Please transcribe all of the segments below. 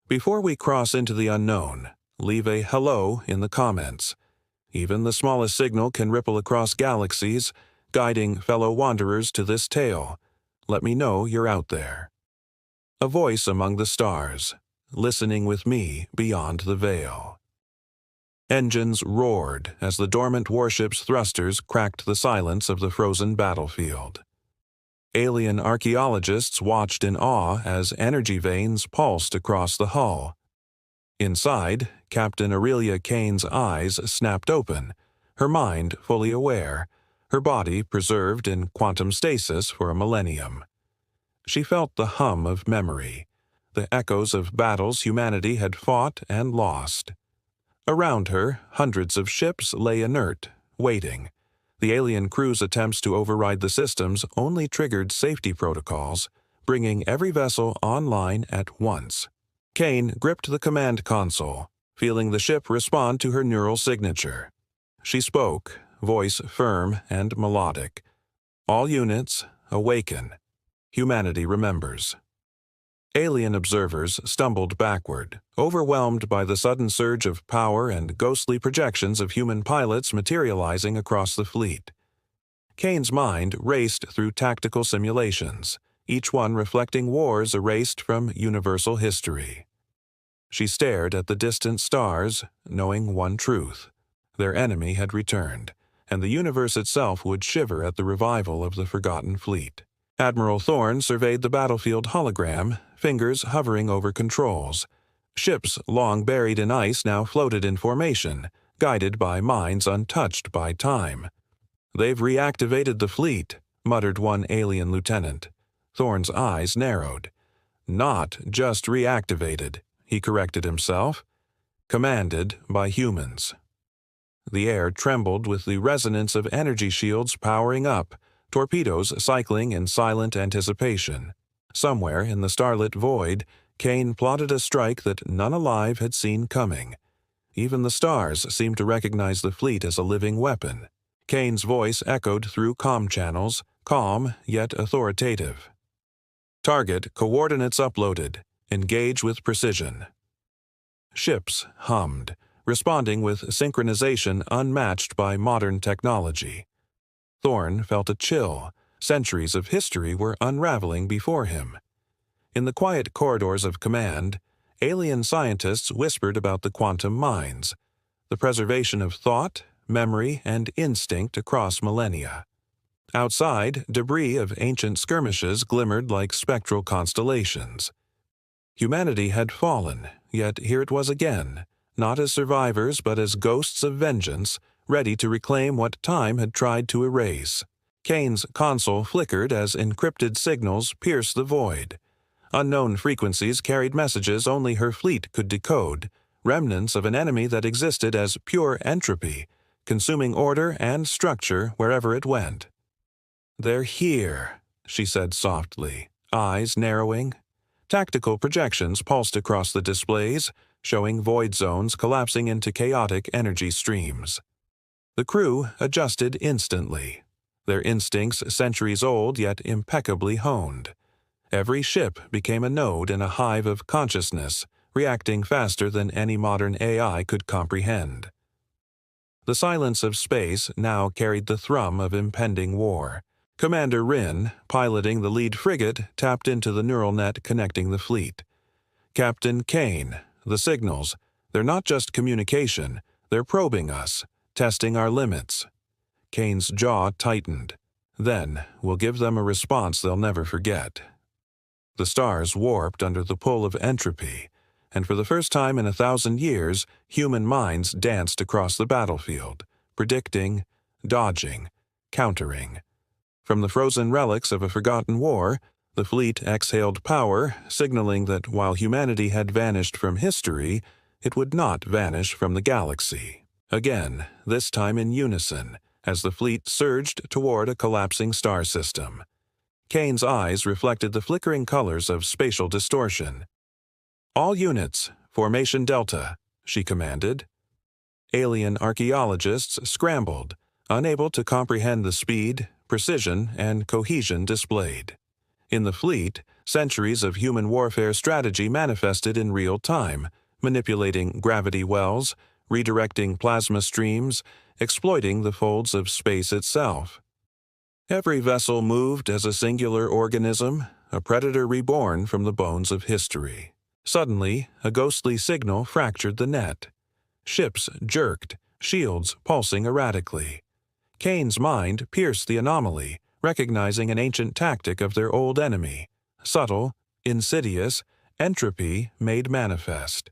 Before we cross into the unknown, leave a hello in the comments. Even the smallest signal can ripple across galaxies, guiding fellow wanderers to this tale. Let me know you're out there. A voice among the stars, listening with me beyond the veil. Engines roared as the dormant warship's thrusters cracked the silence of the frozen battlefield. Alien archaeologists watched in awe as energy veins pulsed across the hull. Inside, Captain Aurelia Kane's eyes snapped open, her mind fully aware, her body preserved in quantum stasis for a millennium. She felt the hum of memory, the echoes of battles humanity had fought and lost. Around her, hundreds of ships lay inert, waiting. The alien crew's attempts to override the systems only triggered safety protocols, bringing every vessel online at once. Kane gripped the command console, feeling the ship respond to her neural signature. She spoke, voice firm and melodic. All units, awaken. Humanity remembers. Alien observers stumbled backward, overwhelmed by the sudden surge of power and ghostly projections of human pilots materializing across the fleet. Kane's mind raced through tactical simulations, each one reflecting wars erased from universal history. She stared at the distant stars, knowing one truth. Their enemy had returned, and the universe itself would shiver at the revival of the forgotten fleet. Admiral Thorne surveyed the battlefield hologram, fingers hovering over controls. Ships long buried in ice now floated in formation, guided by minds untouched by time. "They've reactivated the fleet," muttered one alien lieutenant. Thorne's eyes narrowed. "Not just reactivated," he corrected himself. "Commanded by humans." The air trembled with the resonance of energy shields powering up, torpedoes cycling in silent anticipation. Somewhere in the starlit void, Kane plotted a strike that none alive had seen coming. Even the stars seemed to recognize the fleet as a living weapon. Kane's voice echoed through comm channels, calm yet authoritative. "Target coordinates uploaded. Engage with precision." Ships hummed, responding with synchronization unmatched by modern technology. Thorne felt a chill. Centuries of history were unraveling before him. In the quiet corridors of command, alien scientists whispered about the quantum mines, the preservation of thought, memory, and instinct across millennia. Outside, debris of ancient skirmishes glimmered like spectral constellations. Humanity had fallen, yet here it was again, not as survivors but as ghosts of vengeance, ready to reclaim what time had tried to erase. Kane's console flickered as encrypted signals pierced the void. Unknown frequencies carried messages only her fleet could decode, remnants of an enemy that existed as pure entropy, consuming order and structure wherever it went. "They're here," she said softly, eyes narrowing. Tactical projections pulsed across the displays, showing void zones collapsing into chaotic energy streams. The crew adjusted instantly, their instincts centuries old yet impeccably honed. Every ship became a node in a hive of consciousness, reacting faster than any modern AI could comprehend. The silence of space now carried the thrum of impending war. Commander Rin, piloting the lead frigate, tapped into the neural net connecting the fleet. "Captain Kane, the signals, they're not just communication, they're probing us, testing our limits." Kane's jaw tightened. "Then we'll give them a response they'll never forget." The stars warped under the pull of entropy, and for the first time in 1,000 years, human minds danced across the battlefield, predicting, dodging, countering. From the frozen relics of a forgotten war, the fleet exhaled power, signaling that while humanity had vanished from history, it would not vanish from the galaxy. Again, this time in unison, as the fleet surged toward a collapsing star system. Kane's eyes reflected the flickering colors of spatial distortion. "All units, formation Delta," she commanded. Alien archaeologists scrambled, unable to comprehend the speed, precision, and cohesion displayed. In the fleet, Centuries of human warfare strategy manifested in real time, manipulating gravity wells, redirecting plasma streams, exploiting the folds of space itself. Every vessel moved as a singular organism, a predator reborn from the bones of history. Suddenly, a ghostly signal fractured the net. Ships jerked, shields pulsing erratically. Kane's mind pierced the anomaly, recognizing an ancient tactic of their old enemy. Subtle, insidious, entropy made manifest.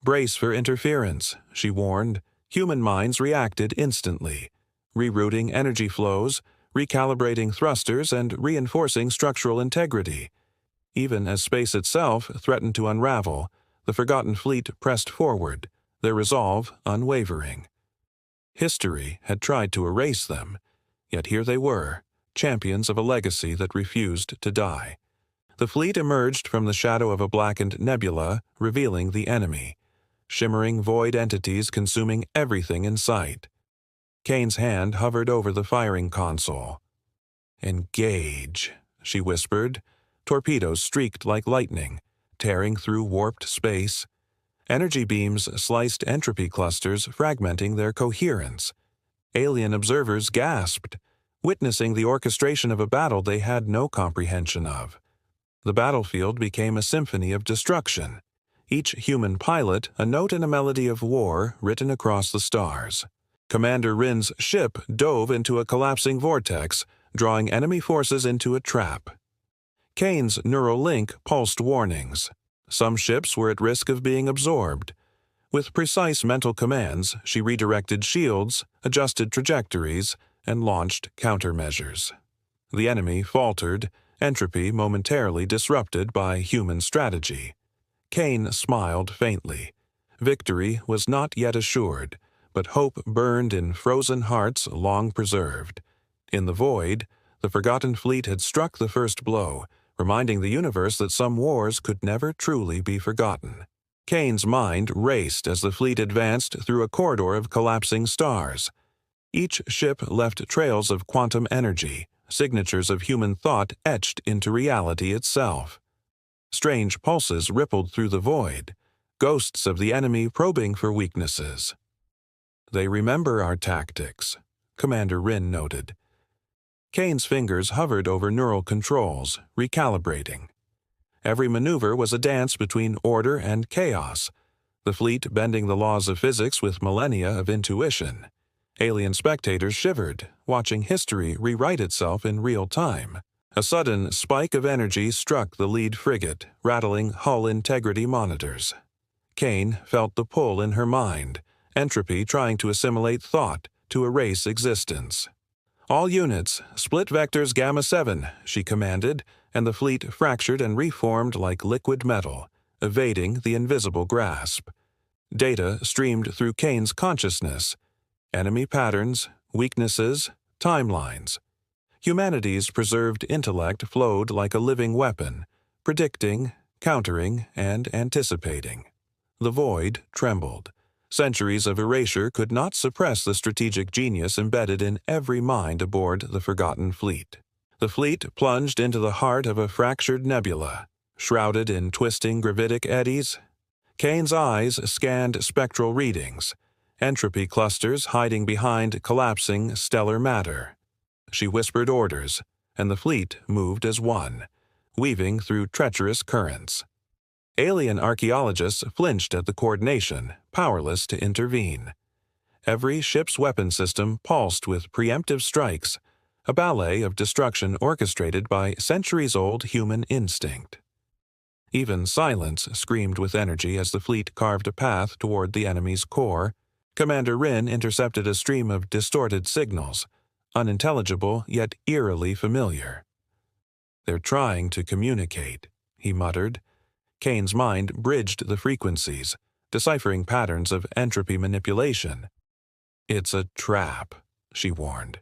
"Brace for interference," she warned. Human minds reacted instantly, rerouting energy flows, recalibrating thrusters, and reinforcing structural integrity. Even as space itself threatened to unravel, the Forgotten Fleet pressed forward, their resolve unwavering. History had tried to erase them, yet here they were, champions of a legacy that refused to die. The fleet emerged from the shadow of a blackened nebula, revealing the enemy. Shimmering void entities consuming everything in sight. Kane's hand hovered over the firing console. "Engage," she whispered. Torpedoes streaked like lightning, tearing through warped space. Energy beams sliced entropy clusters, fragmenting their coherence. Alien observers gasped, witnessing the orchestration of a battle they had no comprehension of. The battlefield became a symphony of destruction. Each human pilot a note in a melody of war written across the stars. Commander Rin's ship dove into a collapsing vortex, drawing enemy forces into a trap. Kane's neural link pulsed warnings. Some ships were at risk of being absorbed. With precise mental commands, she redirected shields, adjusted trajectories, and launched countermeasures. The enemy faltered, entropy momentarily disrupted by human strategy. Kane smiled faintly. Victory was not yet assured, but hope burned in frozen hearts long preserved. In the void, the Forgotten Fleet had struck the first blow, reminding the universe that some wars could never truly be forgotten. Kane's mind raced as the fleet advanced through a corridor of collapsing stars. Each ship left trails of quantum energy, signatures of human thought etched into reality itself. Strange pulses rippled through the void, ghosts of the enemy probing for weaknesses. "They remember our tactics," Commander Rin noted. Kane's fingers hovered over neural controls, recalibrating. Every maneuver was a dance between order and chaos, the fleet bending the laws of physics with millennia of intuition. Alien spectators shivered, watching history rewrite itself in real time. A sudden spike of energy struck the lead frigate, rattling hull integrity monitors. Kane felt the pull in her mind, entropy trying to assimilate thought, to erase existence. "All units, split vectors Gamma 7, she commanded, and the fleet fractured and reformed like liquid metal, evading the invisible grasp. Data streamed through Kane's consciousness. Enemy patterns, weaknesses, timelines. Humanity's preserved intellect flowed like a living weapon, predicting, countering, and anticipating. The void trembled. Centuries of erasure could not suppress the strategic genius embedded in every mind aboard the Forgotten Fleet. The fleet plunged into the heart of a fractured nebula, shrouded in twisting gravitic eddies. Kane's eyes scanned spectral readings, entropy clusters hiding behind collapsing stellar matter. She whispered orders, and the fleet moved as one, weaving through treacherous currents. Alien archaeologists flinched at the coordination, powerless to intervene. Every ship's weapon system pulsed with preemptive strikes, a ballet of destruction orchestrated by centuries-old human instinct. Even silence screamed with energy as the fleet carved a path toward the enemy's core. Commander Rin intercepted a stream of distorted signals, unintelligible yet eerily familiar. "They're trying to communicate," he muttered. Kane's mind bridged the frequencies, deciphering patterns of entropy manipulation. "It's a trap," she warned.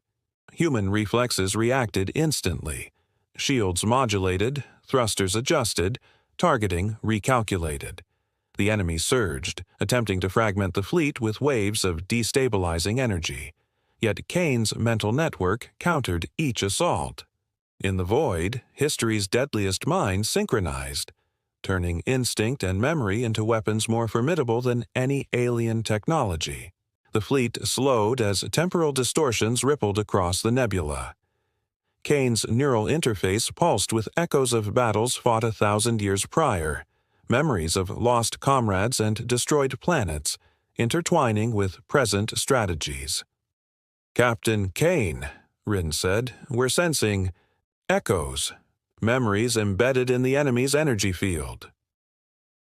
Human reflexes reacted instantly. Shields modulated, thrusters adjusted, targeting recalculated. The enemy surged, attempting to fragment the fleet with waves of destabilizing energy. Yet Kane's mental network countered each assault. In the void, history's deadliest minds synchronized, turning instinct and memory into weapons more formidable than any alien technology. The fleet slowed as temporal distortions rippled across the nebula. Kane's neural interface pulsed with echoes of battles fought 1,000 years prior, memories of lost comrades and destroyed planets, intertwining with present strategies. "Captain Kane," Rin said, "we're sensing echoes, memories embedded in the enemy's energy field."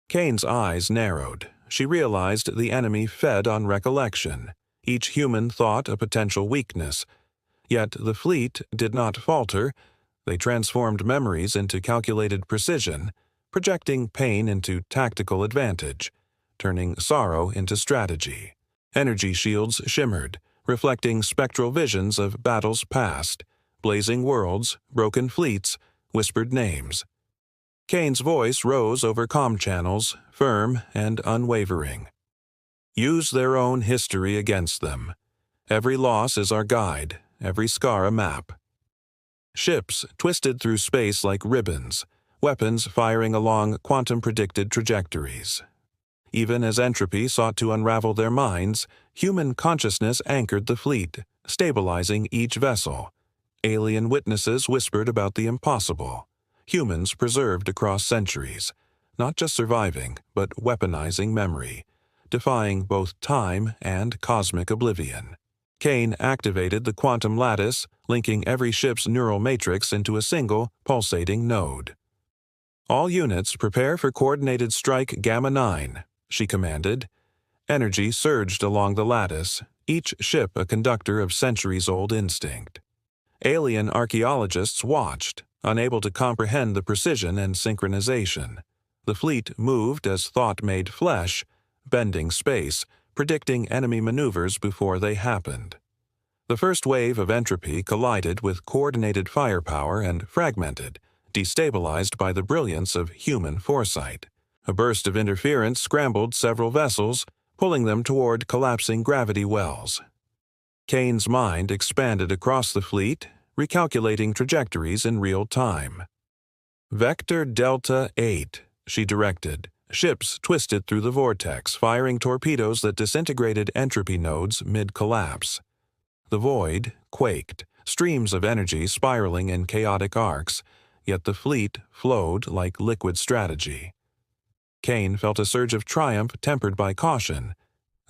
Kane's eyes narrowed. She realized the enemy fed on recollection, each human thought a potential weakness. Yet the fleet did not falter. They transformed memories into calculated precision, projecting pain into tactical advantage, turning sorrow into strategy. Energy shields shimmered, reflecting spectral visions of battles past, blazing worlds, broken fleets, whispered names. Kane's voice rose over comm channels, firm and unwavering. "Use their own history against them. Every loss is our guide, every scar a map." Ships twisted through space like ribbons, weapons firing along quantum-predicted trajectories. Even as Entropy sought to unravel their minds, human consciousness anchored the fleet, stabilizing each vessel. Alien witnesses whispered about the impossible. Humans preserved across centuries, not just surviving, but weaponizing memory, defying both time and cosmic oblivion. Kane activated the quantum lattice, linking every ship's neural matrix into a single, pulsating node. "All units prepare for Coordinated Strike Gamma 9, she commanded. Energy surged along the lattice, each ship a conductor of centuries-old instinct. Alien archaeologists watched, unable to comprehend the precision and synchronization. The fleet moved as thought made flesh, bending space, predicting enemy maneuvers before they happened. The first wave of entropy collided with coordinated firepower and fragmented, destabilized by the brilliance of human foresight. A burst of interference scrambled several vessels, pulling them toward collapsing gravity wells. Kane's mind expanded across the fleet, recalculating trajectories in real time. "Vector Delta 8, she directed. Ships twisted through the vortex, firing torpedoes that disintegrated entropy nodes mid-collapse. The void quaked, streams of energy spiraling in chaotic arcs, yet the fleet flowed like liquid strategy. Kane felt a surge of triumph tempered by caution.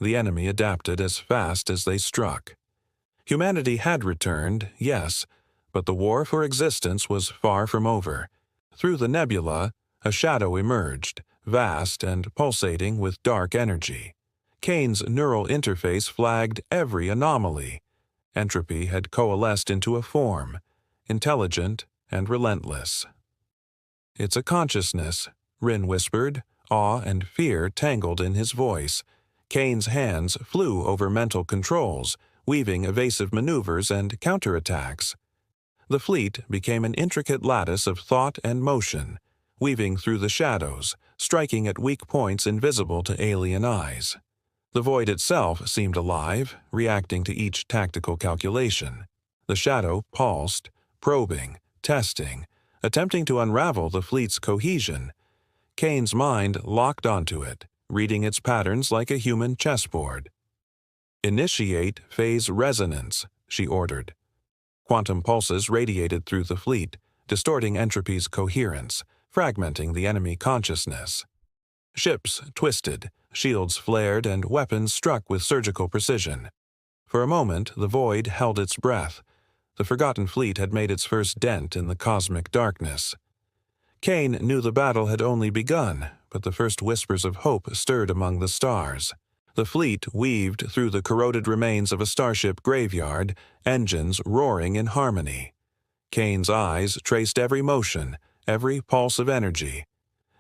The enemy adapted as fast as they struck. Humanity had returned, yes, but the war for existence was far from over. Through the nebula, a shadow emerged, vast and pulsating with dark energy. Kane's neural interface flagged every anomaly. Entropy had coalesced into a form, intelligent and relentless. "It's a consciousness," Rin whispered, awe and fear tangled in his voice. Kane's hands flew over mental controls, weaving evasive maneuvers and counterattacks. The fleet became an intricate lattice of thought and motion, weaving through the shadows, striking at weak points invisible to alien eyes. The void itself seemed alive, reacting to each tactical calculation. The shadow pulsed, probing, testing, attempting to unravel the fleet's cohesion. Kane's mind locked onto it, reading its patterns like a human chessboard. "Initiate phase resonance," she ordered. Quantum pulses radiated through the fleet, distorting entropy's coherence, fragmenting the enemy consciousness. Ships twisted, shields flared, and weapons struck with surgical precision. For a moment, the void held its breath. The forgotten fleet had made its first dent in the cosmic darkness. Kane knew the battle had only begun, but the first whispers of hope stirred among the stars. The fleet weaved through the corroded remains of a starship graveyard, engines roaring in harmony. Kane's eyes traced every motion, every pulse of energy.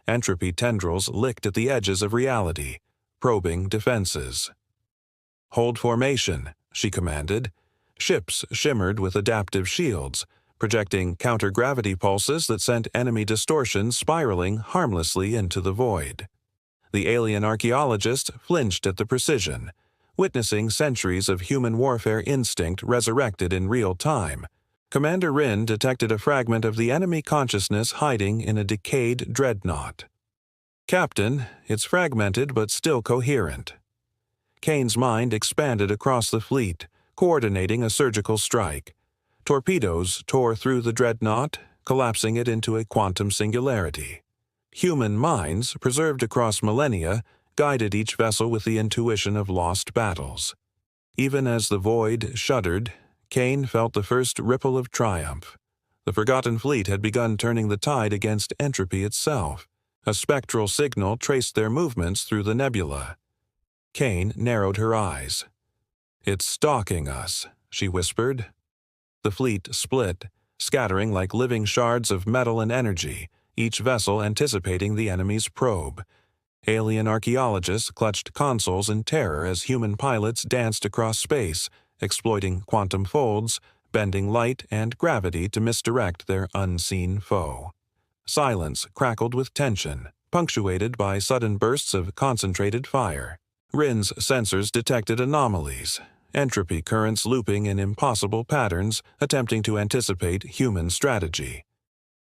Entropy tendrils licked at the edges of reality, probing defenses. "Hold formation," she commanded. Ships shimmered with adaptive shields, projecting counter-gravity pulses that sent enemy distortions spiraling harmlessly into the void. The alien archaeologist flinched at the precision, witnessing centuries of human warfare instinct resurrected in real time. Commander Rin detected a fragment of the enemy consciousness hiding in a decayed dreadnought. "Captain, it's fragmented but still coherent." Kane's mind expanded across the fleet, coordinating a surgical strike. Torpedoes tore through the dreadnought, collapsing it into a quantum singularity. Human minds, preserved across millennia, guided each vessel with the intuition of lost battles. Even as the void shuddered, Kane felt the first ripple of triumph. The Forgotten Fleet had begun turning the tide against Entropy itself. A spectral signal traced their movements through the nebula. Kane narrowed her eyes. "It's stalking us," she whispered. The fleet split, scattering like living shards of metal and energy, each vessel anticipating the enemy's probe. Alien archaeologists clutched consoles in terror as human pilots danced across space, exploiting quantum folds, bending light and gravity to misdirect their unseen foe. Silence crackled with tension, punctuated by sudden bursts of concentrated fire. Rin's sensors detected anomalies, entropy currents looping in impossible patterns, attempting to anticipate human strategy.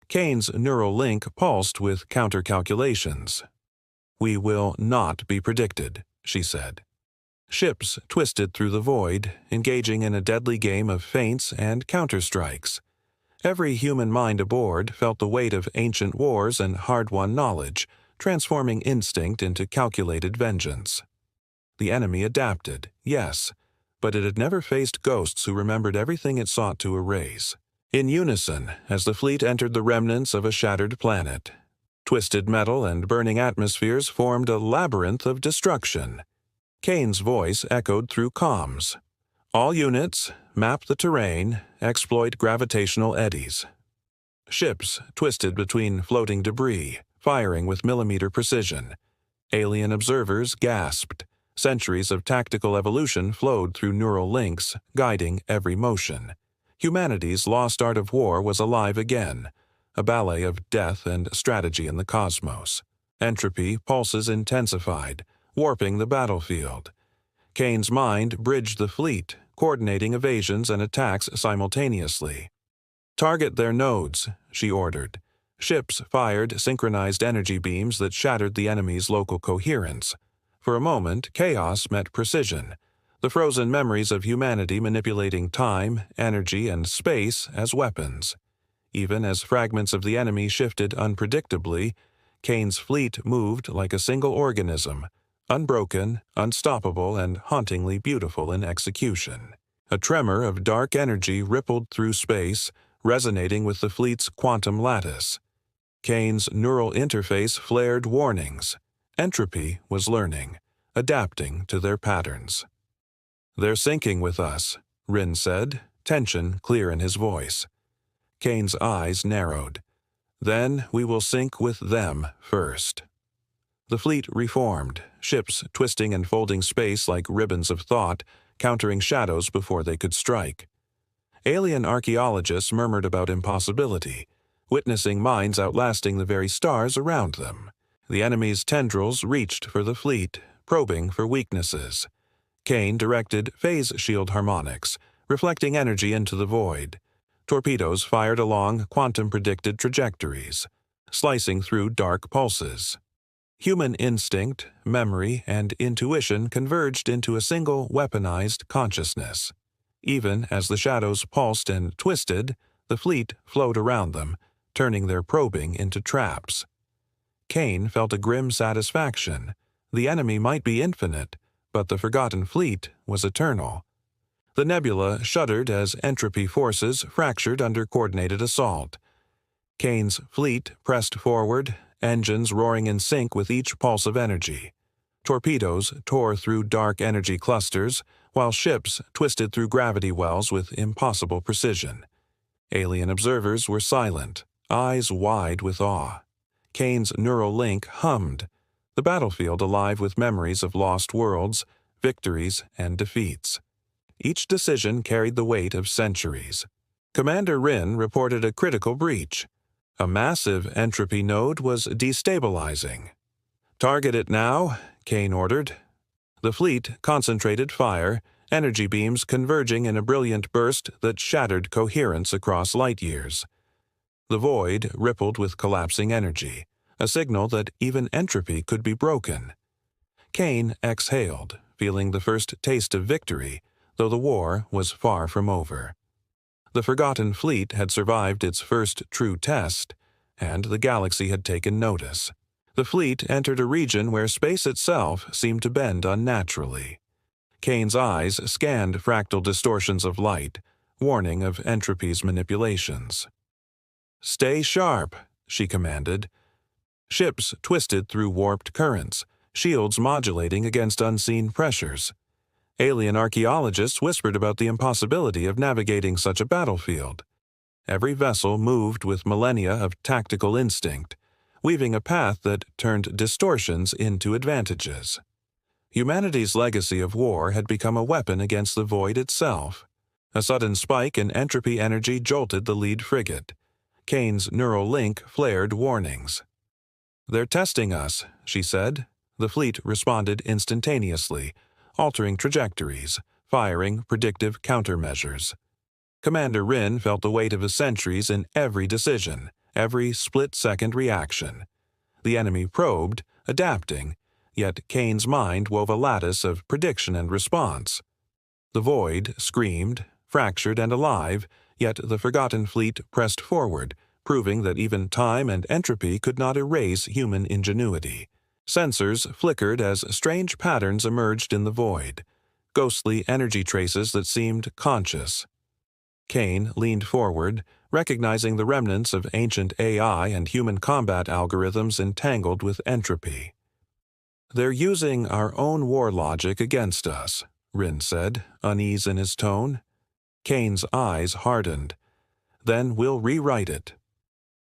Kane's neural link pulsed with counter-calculations. "We will not be predicted," she said. Ships twisted through the void, engaging in a deadly game of feints and counterstrikes. Every human mind aboard felt the weight of ancient wars and hard-won knowledge, transforming instinct into calculated vengeance. The enemy adapted, yes, but it had never faced ghosts who remembered everything it sought to erase. In unison, as the fleet entered the remnants of a shattered planet, twisted metal and burning atmospheres formed a labyrinth of destruction. Kane's voice echoed through comms. "All units, map the terrain, exploit gravitational eddies." Ships twisted between floating debris, firing with millimeter precision. Alien observers gasped. Centuries of tactical evolution flowed through neural links, guiding every motion. Humanity's lost art of war was alive again, a ballet of death and strategy in the cosmos. Entropy pulses intensified, warping the battlefield. Kane's mind bridged the fleet, coordinating evasions and attacks simultaneously. "Target their nodes," she ordered. Ships fired synchronized energy beams that shattered the enemy's local coherence. For a moment, chaos met precision, the frozen memories of humanity manipulating time, energy, and space as weapons. Even as fragments of the enemy shifted unpredictably, Kane's fleet moved like a single organism, unbroken, unstoppable, and hauntingly beautiful in execution. A tremor of dark energy rippled through space, resonating with the fleet's quantum lattice. Kane's neural interface flared warnings. Entropy was learning, adapting to their patterns. "They're syncing with us," Rin said, tension clear in his voice. Kane's eyes narrowed. "Then we will sync with them first." The fleet reformed, ships twisting and folding space like ribbons of thought, countering shadows before they could strike. Alien archaeologists murmured about impossibility, witnessing minds outlasting the very stars around them. The enemy's tendrils reached for the fleet, probing for weaknesses. Kane directed phase shield harmonics, reflecting energy into the void. Torpedoes fired along quantum-predicted trajectories, slicing through dark pulses. Human instinct, memory, and intuition converged into a single weaponized consciousness. Even as the shadows pulsed and twisted, the fleet flowed around them, turning their probing into traps. Kane felt a grim satisfaction. The enemy might be infinite, but the Forgotten Fleet was eternal. The nebula shuddered as entropy forces fractured under coordinated assault. Kane's fleet pressed forward, engines roaring in sync with each pulse of energy. Torpedoes tore through dark energy clusters, while ships twisted through gravity wells with impossible precision. Alien observers were silent, eyes wide with awe. Kane's neural link hummed, the battlefield alive with memories of lost worlds, victories, and defeats. Each decision carried the weight of centuries. Commander Rin reported a critical breach. A massive entropy node was destabilizing. "Target it now," Kane ordered. The fleet concentrated fire, energy beams converging in a brilliant burst that shattered coherence across light years. The void rippled with collapsing energy, a signal that even entropy could be broken. Kane exhaled, feeling the first taste of victory, though the war was far from over. The Forgotten Fleet had survived its first true test, and the galaxy had taken notice. The fleet entered a region where space itself seemed to bend unnaturally. Kane's eyes scanned fractal distortions of light, warning of entropy's manipulations. "Stay sharp," she commanded. Ships twisted through warped currents, shields modulating against unseen pressures. Alien archaeologists whispered about the impossibility of navigating such a battlefield. Every vessel moved with millennia of tactical instinct, weaving a path that turned distortions into advantages. Humanity's legacy of war had become a weapon against the void itself. A sudden spike in entropy energy jolted the lead frigate. Kane's neural link flared warnings. "They're testing us," she said. The fleet responded instantaneously, altering trajectories, firing predictive countermeasures. Commander Rin felt the weight of his centuries in every decision, every split-second reaction. The enemy probed, adapting, yet Kane's mind wove a lattice of prediction and response. The void screamed, fractured and alive, yet the Forgotten Fleet pressed forward, proving that even time and entropy could not erase human ingenuity. Sensors flickered as strange patterns emerged in the void, ghostly energy traces that seemed conscious. Kane leaned forward, recognizing the remnants of ancient AI and human combat algorithms entangled with entropy. "They're using our own war logic against us," Rin said, unease in his tone. Kane's eyes hardened. "Then we'll rewrite it."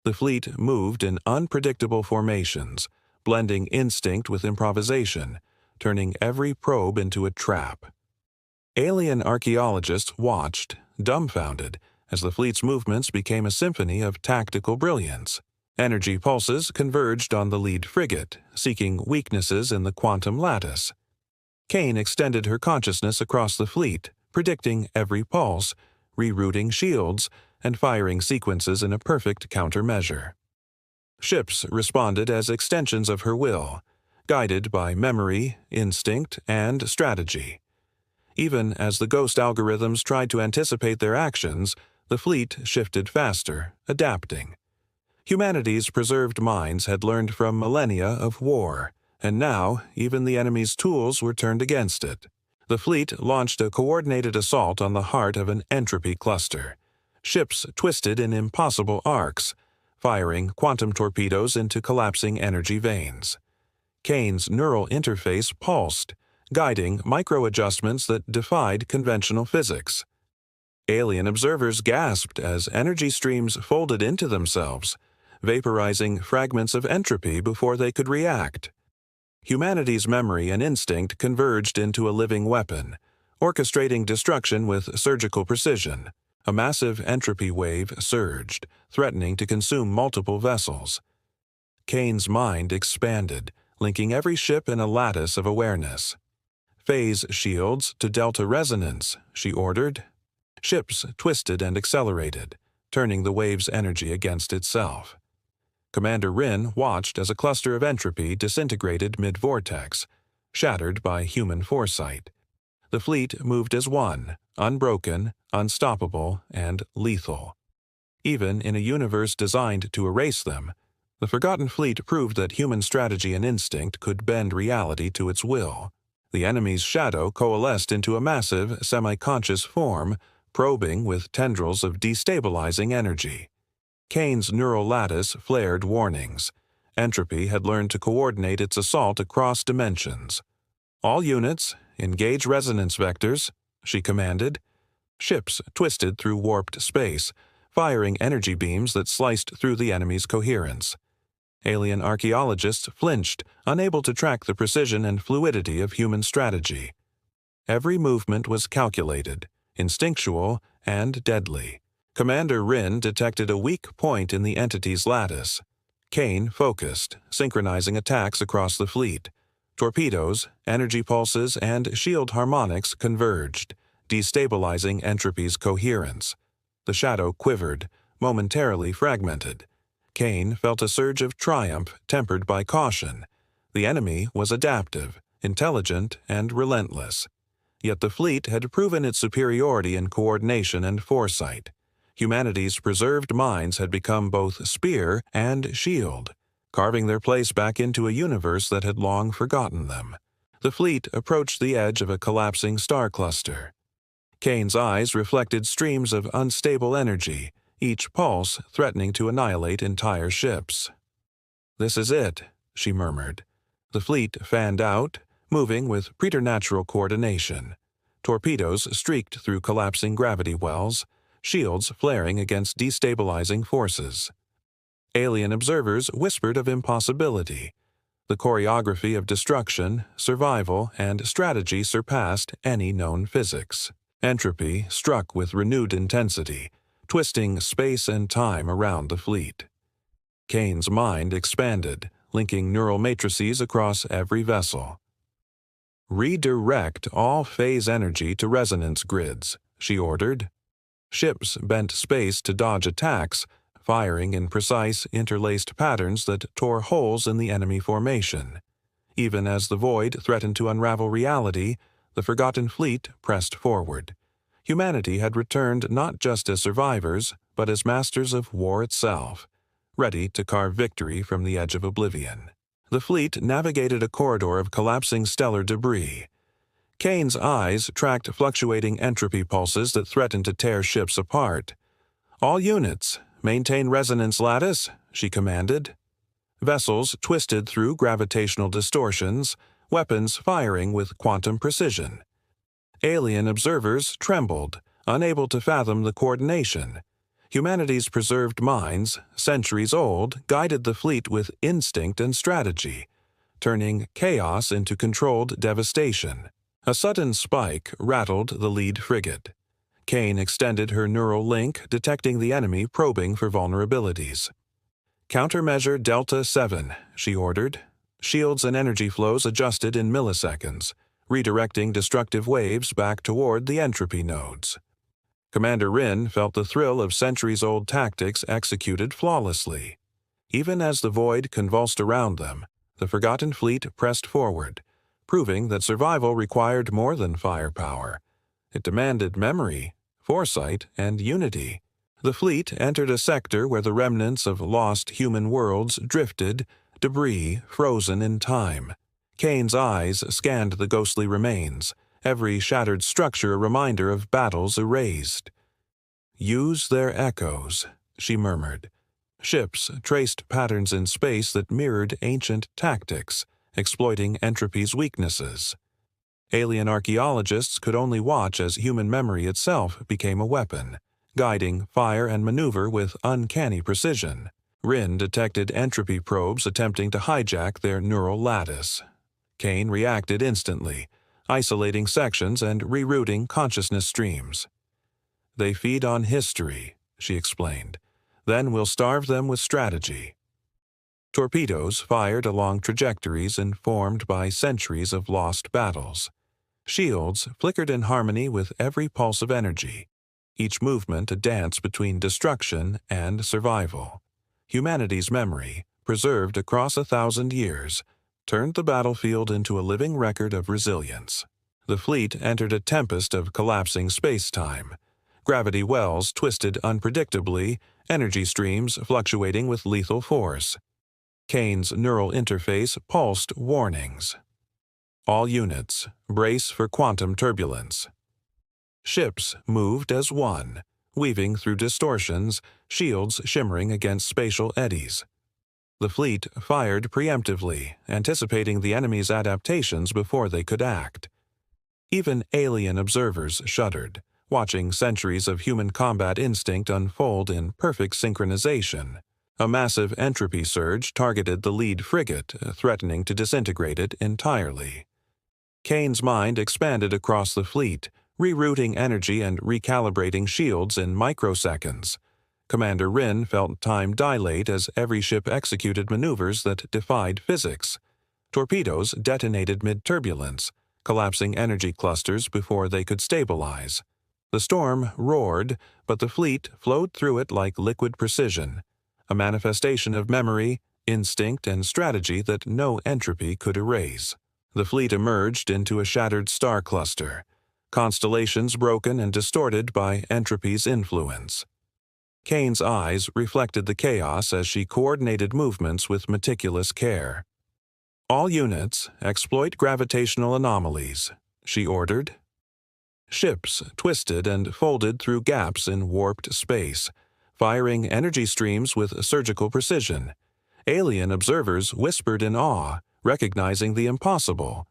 The fleet moved in unpredictable formations, blending instinct with improvisation, turning every probe into a trap. Alien archaeologists watched, dumbfounded, as the fleet's movements became a symphony of tactical brilliance. Energy pulses converged on the lead frigate, seeking weaknesses in the quantum lattice. Kane extended her consciousness across the fleet, predicting every pulse, rerouting shields, and firing sequences in a perfect countermeasure. Ships responded as extensions of her will, guided by memory, instinct, and strategy. Even as the ghost algorithms tried to anticipate their actions, the fleet shifted faster, adapting. Humanity's preserved minds had learned from millennia of war, and now even the enemy's tools were turned against it. The fleet launched a coordinated assault on the heart of an entropy cluster. Ships twisted in impossible arcs, firing quantum torpedoes into collapsing energy veins. Kane's neural interface pulsed, guiding micro-adjustments that defied conventional physics. Alien observers gasped as energy streams folded into themselves, vaporizing fragments of entropy before they could react. Humanity's memory and instinct converged into a living weapon, orchestrating destruction with surgical precision. A massive entropy wave surged, threatening to consume multiple vessels. Kane's mind expanded, linking every ship in a lattice of awareness. "Phase shields to delta resonance," she ordered. Ships twisted and accelerated, turning the wave's energy against itself. Commander Rin watched as a cluster of entropy disintegrated mid-vortex, shattered by human foresight. The fleet moved as one, unbroken, unstoppable, and lethal. Even in a universe designed to erase them, the Forgotten Fleet proved that human strategy and instinct could bend reality to its will. The enemy's shadow coalesced into a massive, semi-conscious form, probing with tendrils of destabilizing energy. Kane's neural lattice flared warnings. Entropy had learned to coordinate its assault across dimensions. "All units, engage resonance vectors," she commanded. Ships twisted through warped space, firing energy beams that sliced through the enemy's coherence. Alien archaeologists flinched, unable to track the precision and fluidity of human strategy. Every movement was calculated, instinctual, and deadly. Commander Rin detected a weak point in the entity's lattice. Kane focused, synchronizing attacks across the fleet. Torpedoes, energy pulses, and shield harmonics converged, destabilizing Entropy's coherence. The shadow quivered, momentarily fragmented. Kane felt a surge of triumph tempered by caution. The enemy was adaptive, intelligent, and relentless. Yet the fleet had proven its superiority in coordination and foresight. Humanity's preserved minds had become both spear and shield, carving their place back into a universe that had long forgotten them. The fleet approached the edge of a collapsing star cluster. Kane's eyes reflected streams of unstable energy, each pulse threatening to annihilate entire ships. "This is it," she murmured. The fleet fanned out, moving with preternatural coordination. Torpedoes streaked through collapsing gravity wells, shields flaring against destabilizing forces. Alien observers whispered of impossibility. The choreography of destruction, survival, and strategy surpassed any known physics. Entropy struck with renewed intensity, twisting space and time around the fleet. Kane's mind expanded, linking neural matrices across every vessel. "Redirect all phase energy to resonance grids," she ordered. Ships bent space to dodge attacks, firing in precise, interlaced patterns that tore holes in the enemy formation. Even as the void threatened to unravel reality, the forgotten fleet pressed forward. Humanity had returned not just as survivors, but as masters of war itself, ready to carve victory from the edge of oblivion. The fleet navigated a corridor of collapsing stellar debris. Kane's eyes tracked fluctuating entropy pulses that threatened to tear ships apart. "All units, maintain resonance lattice," she commanded. Vessels twisted through gravitational distortions, weapons firing with quantum precision. Alien observers trembled, unable to fathom the coordination. Humanity's preserved minds, centuries old, guided the fleet with instinct and strategy, turning chaos into controlled devastation. A sudden spike rattled the lead frigate. Kane extended her neural link, detecting the enemy probing for vulnerabilities. "Countermeasure Delta 7, she ordered. Shields and energy flows adjusted in milliseconds, redirecting destructive waves back toward the entropy nodes. Commander Rin felt the thrill of centuries-old tactics executed flawlessly. Even as the void convulsed around them, the forgotten fleet pressed forward, proving that survival required more than firepower. It demanded memory, foresight, and unity. The fleet entered a sector where the remnants of lost human worlds drifted, debris frozen in time. Kane's eyes scanned the ghostly remains, every shattered structure a reminder of battles erased. "Use their echoes," she murmured. Ships traced patterns in space that mirrored ancient tactics, exploiting entropy's weaknesses. Alien archaeologists could only watch as human memory itself became a weapon, guiding fire and maneuver with uncanny precision. Rin detected entropy probes attempting to hijack their neural lattice. Kane reacted instantly, isolating sections and rerouting consciousness streams. "They feed on history," she explained. "Then we'll starve them with strategy." Torpedoes fired along trajectories informed by centuries of lost battles. Shields flickered in harmony with every pulse of energy, each movement a dance between destruction and survival. Humanity's memory, preserved across 1,000 years, turned the battlefield into a living record of resilience. The fleet entered a tempest of collapsing space-time. Gravity wells twisted unpredictably, energy streams fluctuating with lethal force. Kane's neural interface pulsed warnings. "All units, brace for quantum turbulence." Ships moved as one, weaving through distortions, shields shimmering against spatial eddies. The fleet fired preemptively, anticipating the enemy's adaptations before they could act. Even alien observers shuddered, watching centuries of human combat instinct unfold in perfect synchronization. A massive entropy surge targeted the lead frigate, threatening to disintegrate it entirely. Kane's mind expanded across the fleet, rerouting energy and recalibrating shields in microseconds. Commander Rin felt time dilate as every ship executed maneuvers that defied physics. Torpedoes detonated mid-turbulence, collapsing energy clusters before they could stabilize. The storm roared, but the fleet flowed through it like liquid precision, a manifestation of memory, instinct, and strategy that no entropy could erase. The fleet emerged into a shattered star cluster, constellations broken and distorted by entropy's influence. Kane's eyes reflected the chaos as she coordinated movements with meticulous care. "All units, exploit gravitational anomalies," she ordered. Ships twisted and folded through gaps in warped space, firing energy streams with surgical precision. Alien observers whispered in awe, recognizing the impossible.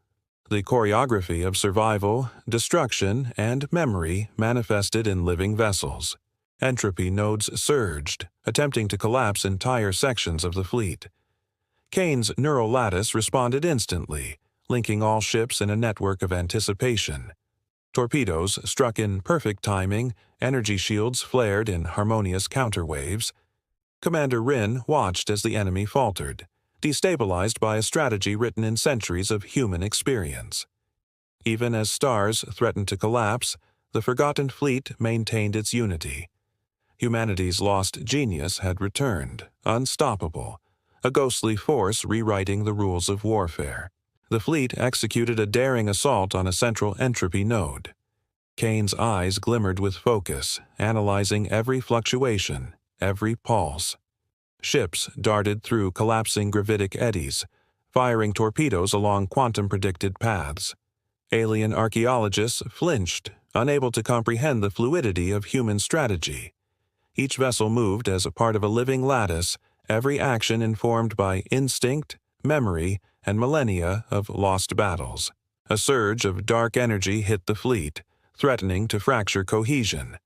The choreography of survival, destruction, and memory manifested in living vessels. Entropy nodes surged, attempting to collapse entire sections of the fleet. Kane's neural lattice responded instantly, linking all ships in a network of anticipation. Torpedoes struck in perfect timing, energy shields flared in harmonious counterwaves. Commander Rin watched as the enemy faltered, destabilized by a strategy written in centuries of human experience. Even as stars threatened to collapse, the forgotten fleet maintained its unity. Humanity's lost genius had returned, unstoppable, a ghostly force rewriting the rules of warfare. The fleet executed a daring assault on a central entropy node. Kane's eyes glimmered with focus, analyzing every fluctuation, every pulse. Ships darted through collapsing gravitic eddies, firing torpedoes along quantum-predicted paths. Alien archaeologists flinched, unable to comprehend the fluidity of human strategy. Each vessel moved as a part of a living lattice, every action informed by instinct, memory, and millennia of lost battles. A surge of dark energy hit the fleet, threatening to fracture cohesion.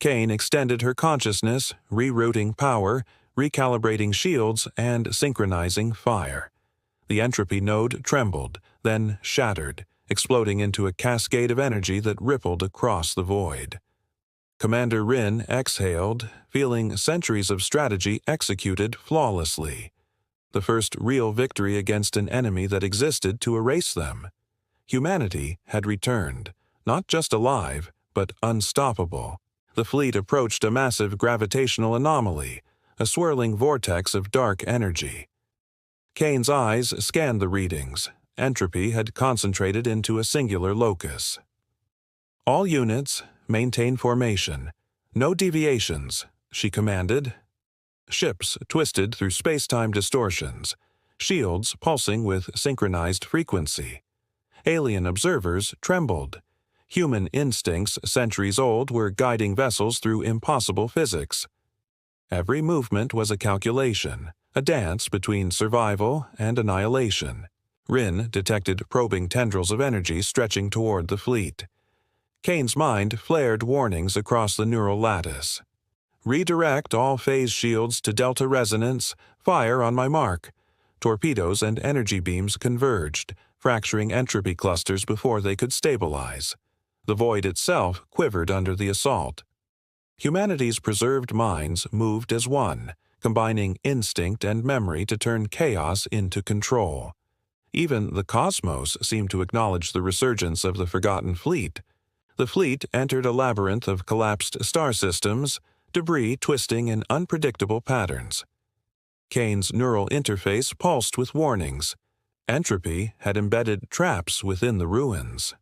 Kane extended her consciousness, rerouting power, recalibrating shields, and synchronizing fire. The entropy node trembled, then shattered, exploding into a cascade of energy that rippled across the void. Commander Rin exhaled, feeling centuries of strategy executed flawlessly. The first real victory against an enemy that existed to erase them. Humanity had returned, not just alive, but unstoppable. The fleet approached a massive gravitational anomaly, a swirling vortex of dark energy. Kane's eyes scanned the readings. Entropy had concentrated into a singular locus. "All units, maintain formation. No deviations," she commanded. Ships twisted through space-time distortions, shields pulsing with synchronized frequency. Alien observers trembled. Human instincts, centuries old, were guiding vessels through impossible physics. Every movement was a calculation, a dance between survival and annihilation. Rin detected probing tendrils of energy stretching toward the fleet. Kane's mind flared warnings across the neural lattice. "Redirect all phase shields to delta resonance. Fire on my mark." Torpedoes and energy beams converged, fracturing entropy clusters before they could stabilize. The void itself quivered under the assault. Humanity's preserved minds moved as one, combining instinct and memory to turn chaos into control. Even the cosmos seemed to acknowledge the resurgence of the forgotten fleet. The fleet entered a labyrinth of collapsed star systems, debris twisting in unpredictable patterns. Kane's neural interface pulsed with warnings. Entropy had embedded traps within the ruins.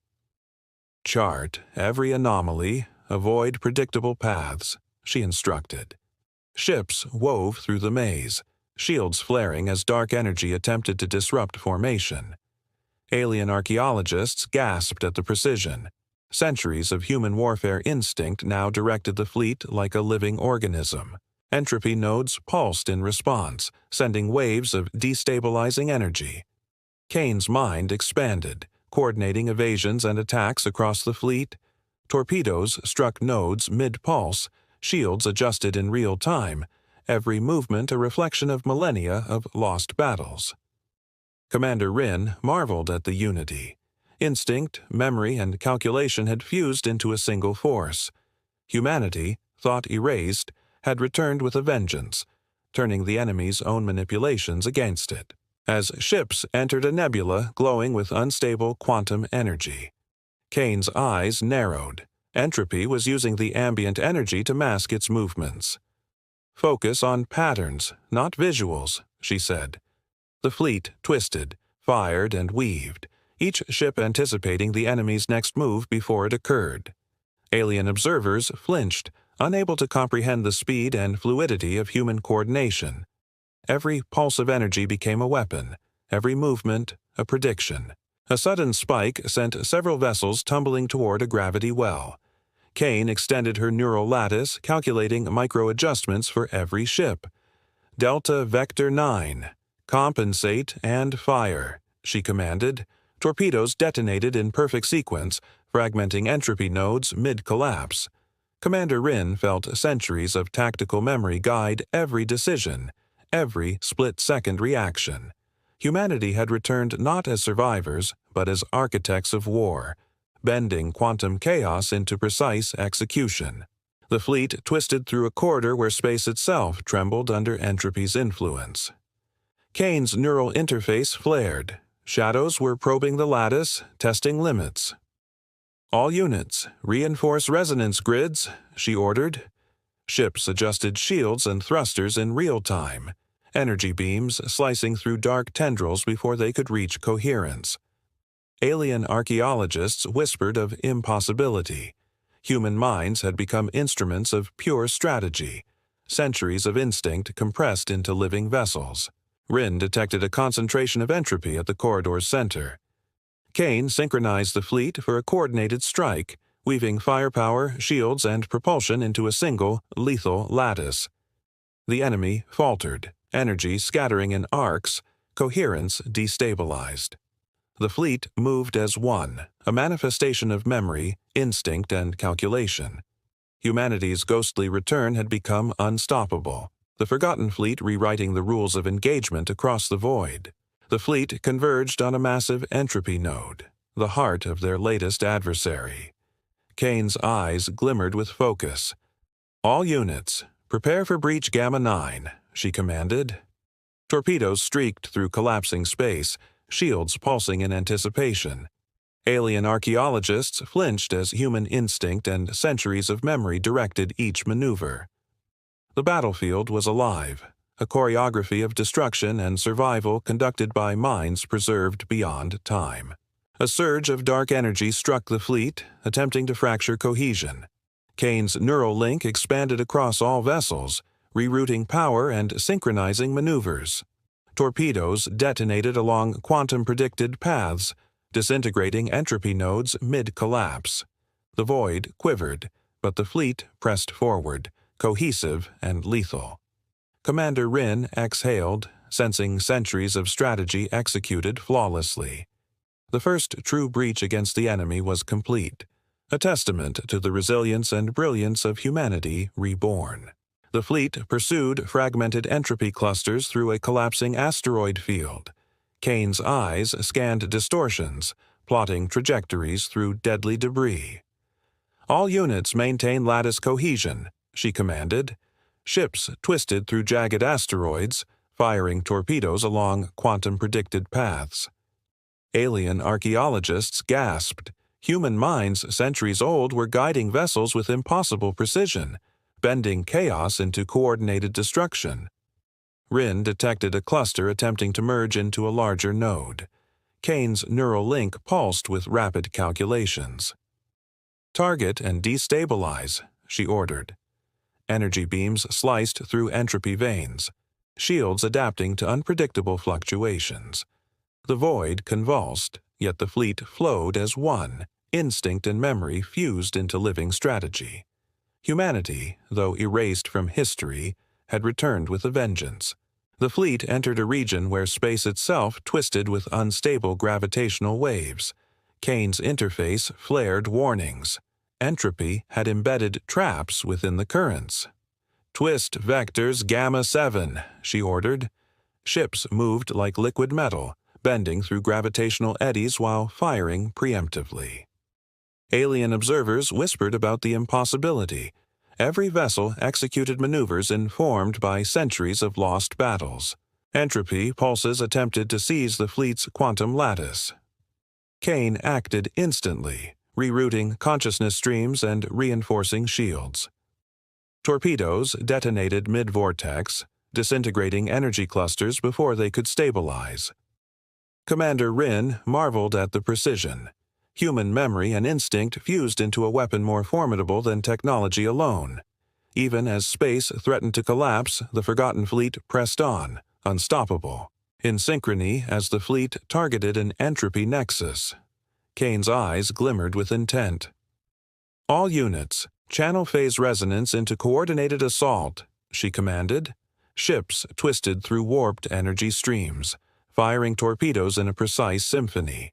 "Chart every anomaly, avoid predictable paths," she instructed. Ships wove through the maze, shields flaring as dark energy attempted to disrupt formation. Alien archaeologists gasped at the precision. Centuries of human warfare instinct now directed the fleet like a living organism. Entropy nodes pulsed in response, sending waves of destabilizing energy. Kane's mind expanded, coordinating evasions and attacks across the fleet. Torpedoes struck nodes mid-pulse, shields adjusted in real time, every movement a reflection of millennia of lost battles. Commander Rin marveled at the unity. Instinct, memory, and calculation had fused into a single force. Humanity, thought erased, had returned with a vengeance, turning the enemy's own manipulations against it. as ships entered a nebula glowing with unstable quantum energy. Kane's eyes narrowed. Entropy was using the ambient energy to mask its movements. "Focus on patterns, not visuals," she said. The fleet twisted, fired, and weaved, each ship anticipating the enemy's next move before it occurred. Alien observers flinched, unable to comprehend the speed and fluidity of human coordination. Every pulse of energy became a weapon, every movement a prediction. A sudden spike sent several vessels tumbling toward a gravity well. Kane extended her neural lattice, calculating micro-adjustments for every ship. "Delta Vector 9. Compensate and fire," she commanded. Torpedoes detonated in perfect sequence, fragmenting entropy nodes mid-collapse. Commander Rin felt centuries of tactical memory guide every decision, every split-second reaction. Humanity had returned not as survivors, but as architects of war, bending quantum chaos into precise execution. The fleet twisted through a corridor where space itself trembled under entropy's influence. Kane's neural interface flared. Shadows were probing the lattice, testing limits. "All units, reinforce resonance grids," she ordered. Ships adjusted shields and thrusters in real time, energy beams slicing through dark tendrils before they could reach coherence. Alien archaeologists whispered of impossibility. Human minds had become instruments of pure strategy, centuries of instinct compressed into living vessels. Rin detected a concentration of entropy at the corridor's center. Kane synchronized the fleet for a coordinated strike, weaving firepower, shields, and propulsion into a single, lethal lattice. The enemy faltered, energy scattering in arcs, coherence destabilized. The fleet moved as one, a manifestation of memory, instinct, and calculation. Humanity's ghostly return had become unstoppable, the forgotten fleet rewriting the rules of engagement across the void. The fleet converged on a massive entropy node, the heart of their latest adversary. Kane's eyes glimmered with focus. "All units, prepare for breach Gamma 9, she commanded. Torpedoes streaked through collapsing space, shields pulsing in anticipation. Alien archaeologists flinched as human instinct and centuries of memory directed each maneuver. The battlefield was alive, a choreography of destruction and survival conducted by minds preserved beyond time. A surge of dark energy struck the fleet, attempting to fracture cohesion. Kane's neural link expanded across all vessels, rerouting power and synchronizing maneuvers. Torpedoes detonated along quantum-predicted paths, disintegrating entropy nodes mid-collapse. The void quivered, but the fleet pressed forward, cohesive and lethal. Commander Rin exhaled, sensing centuries of strategy executed flawlessly. The first true breach against the enemy was complete, a testament to the resilience and brilliance of humanity reborn. The fleet pursued fragmented entropy clusters through a collapsing asteroid field. Kane's eyes scanned distortions, plotting trajectories through deadly debris. "All units maintain lattice cohesion," she commanded. Ships twisted through jagged asteroids, firing torpedoes along quantum-predicted paths. Alien archaeologists gasped. Human minds centuries old were guiding vessels with impossible precision, bending chaos into coordinated destruction. Rin detected a cluster attempting to merge into a larger node. Kane's neural link pulsed with rapid calculations. "Target and destabilize," she ordered. Energy beams sliced through entropy veins, shields adapting to unpredictable fluctuations. The void convulsed, yet the fleet flowed as one, instinct and memory fused into living strategy. Humanity, though erased from history, had returned with a vengeance. The fleet entered a region where space itself twisted with unstable gravitational waves. Kane's interface flared warnings. Entropy had embedded traps within the currents. "Twist vectors Gamma 7, she ordered. Ships moved like liquid metal, bending through gravitational eddies while firing preemptively. Alien observers whispered about the impossibility. Every vessel executed maneuvers informed by centuries of lost battles. Entropy pulses attempted to seize the fleet's quantum lattice. Kane acted instantly, rerouting consciousness streams and reinforcing shields. Torpedoes detonated mid-vortex, disintegrating energy clusters before they could stabilize. Commander Rin marveled at the precision. Human memory and instinct fused into a weapon more formidable than technology alone. Even as space threatened to collapse, the Forgotten Fleet pressed on, unstoppable, in synchrony as the fleet targeted an entropy nexus. Kane's eyes glimmered with intent. "All units, channel phase resonance into coordinated assault," she commanded. Ships twisted through warped energy streams, firing torpedoes in a precise symphony.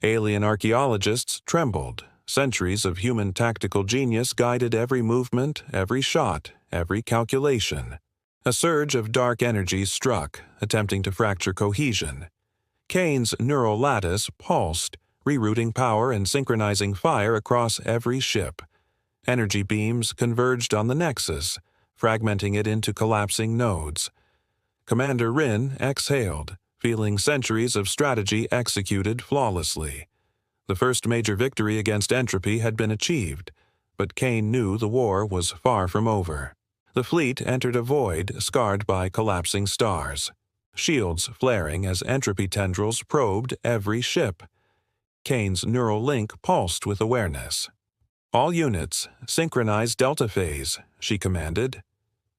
Alien archaeologists trembled. Centuries of human tactical genius guided every movement, every shot, every calculation. A surge of dark energy struck, attempting to fracture cohesion. Kane's neural lattice pulsed, rerouting power and synchronizing fire across every ship. Energy beams converged on the nexus, fragmenting it into collapsing nodes. Commander Rin exhaled, feeling centuries of strategy executed flawlessly. The first major victory against entropy had been achieved, but Kane knew the war was far from over. The fleet entered a void scarred by collapsing stars, shields flaring as entropy tendrils probed every ship. Kane's neural link pulsed with awareness. "All units, synchronize delta phase," she commanded.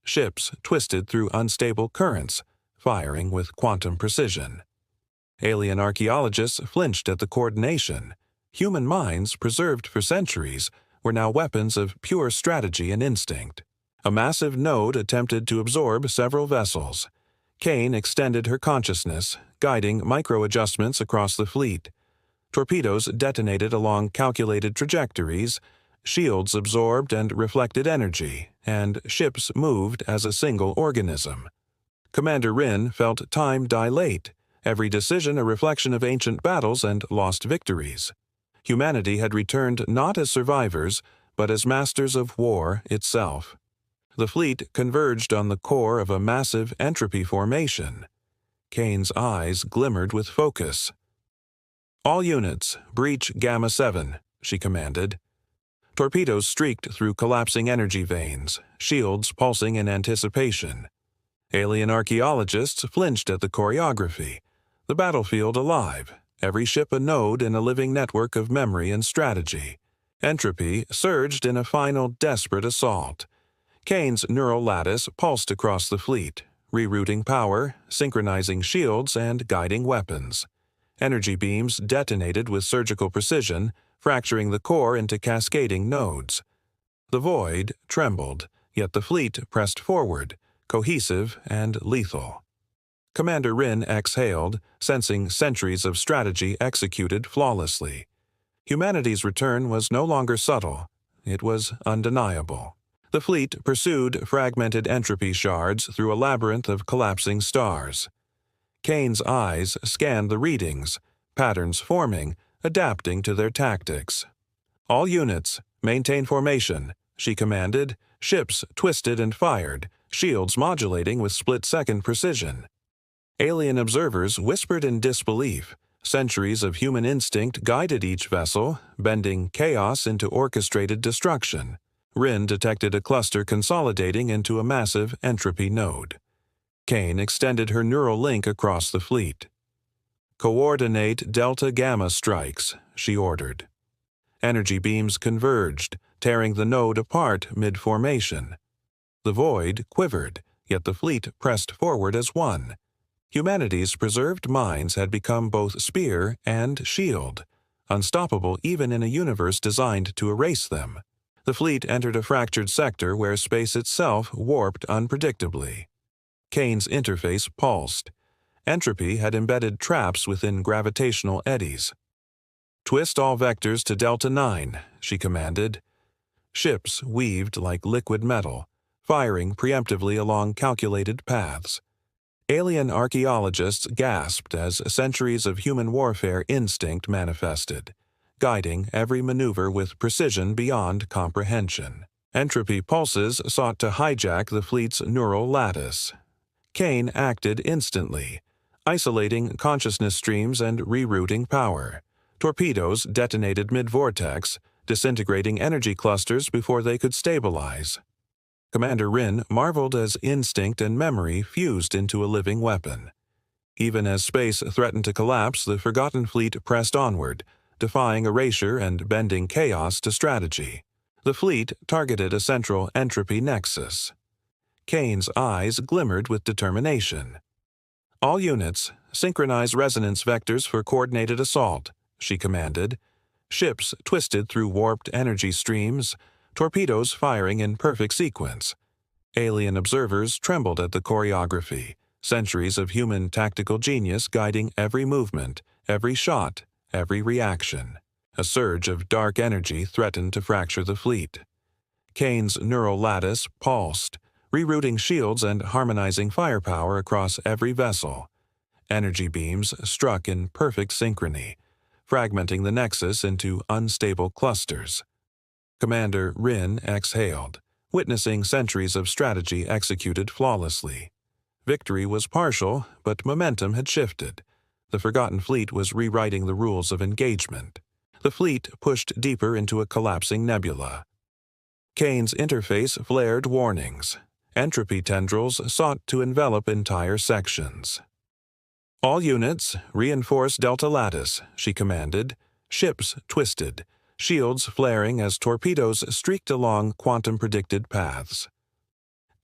Ships twisted through unstable currents, firing with quantum precision. Alien archaeologists flinched at the coordination. Human minds, preserved for centuries, were now weapons of pure strategy and instinct. A massive node attempted to absorb several vessels. Kane extended her consciousness, guiding micro-adjustments across the fleet. Torpedoes detonated along calculated trajectories, shields absorbed and reflected energy, and ships moved as a single organism. Commander Rin felt time dilate, every decision a reflection of ancient battles and lost victories. Humanity had returned not as survivors, but as masters of war itself. The fleet converged on the core of a massive entropy formation. Kane's eyes glimmered with focus. "All units, breach Gamma 7, she commanded. Torpedoes streaked through collapsing energy veins, shields pulsing in anticipation. Alien archaeologists flinched at the choreography, the battlefield alive, every ship a node in a living network of memory and strategy. Entropy surged in a final desperate assault. Kane's neural lattice pulsed across the fleet, rerouting power, synchronizing shields, and guiding weapons. Energy beams detonated with surgical precision, fracturing the core into cascading nodes. The void trembled, yet the fleet pressed forward, cohesive and lethal. Commander Rin exhaled, sensing centuries of strategy executed flawlessly. Humanity's return was no longer subtle. It was undeniable. The fleet pursued fragmented entropy shards through a labyrinth of collapsing stars. Kane's eyes scanned the readings, patterns forming, adapting to their tactics. "All units, maintain formation," she commanded. Ships twisted and fired, shields modulating with split-second precision. Alien observers whispered in disbelief. Centuries of human instinct guided each vessel, bending chaos into orchestrated destruction. Rin detected a cluster consolidating into a massive entropy node. Kane extended her neural link across the fleet. "Coordinate Delta-Gamma strikes," she ordered. Energy beams converged, tearing the node apart mid-formation. The void quivered, yet the fleet pressed forward as one. Humanity's preserved minds had become both spear and shield, unstoppable even in a universe designed to erase them. The fleet entered a fractured sector where space itself warped unpredictably. Kane's interface pulsed. Entropy had embedded traps within gravitational eddies. "Twist all vectors to Delta 9, she commanded. Ships weaved like liquid metal, firing preemptively along calculated paths. Alien archaeologists gasped as centuries of human warfare instinct manifested, guiding every maneuver with precision beyond comprehension. Entropy pulses sought to hijack the fleet's neural lattice. Kane acted instantly, isolating consciousness streams and rerouting power. Torpedoes detonated mid-vortex, disintegrating energy clusters before they could stabilize. Commander Rin marveled as instinct and memory fused into a living weapon. Even as space threatened to collapse, the Forgotten Fleet pressed onward, defying erasure and bending chaos to strategy. The fleet targeted a central entropy nexus. Kane's eyes glimmered with determination. "All units, synchronize resonance vectors for coordinated assault," she commanded. Ships twisted through warped energy streams, torpedoes firing in perfect sequence. Alien observers trembled at the choreography, centuries of human tactical genius guiding every movement, every shot, every reaction. A surge of dark energy threatened to fracture the fleet. Kane's neural lattice pulsed, rerouting shields and harmonizing firepower across every vessel. Energy beams struck in perfect synchrony, fragmenting the nexus into unstable clusters. Commander Rin exhaled, witnessing centuries of strategy executed flawlessly. Victory was partial, but momentum had shifted. The Forgotten Fleet was rewriting the rules of engagement. The fleet pushed deeper into a collapsing nebula. Kane's interface flared warnings. Entropy tendrils sought to envelop entire sections. "All units, reinforce Delta Lattice," she commanded. Ships twisted, shields flaring as torpedoes streaked along quantum-predicted paths.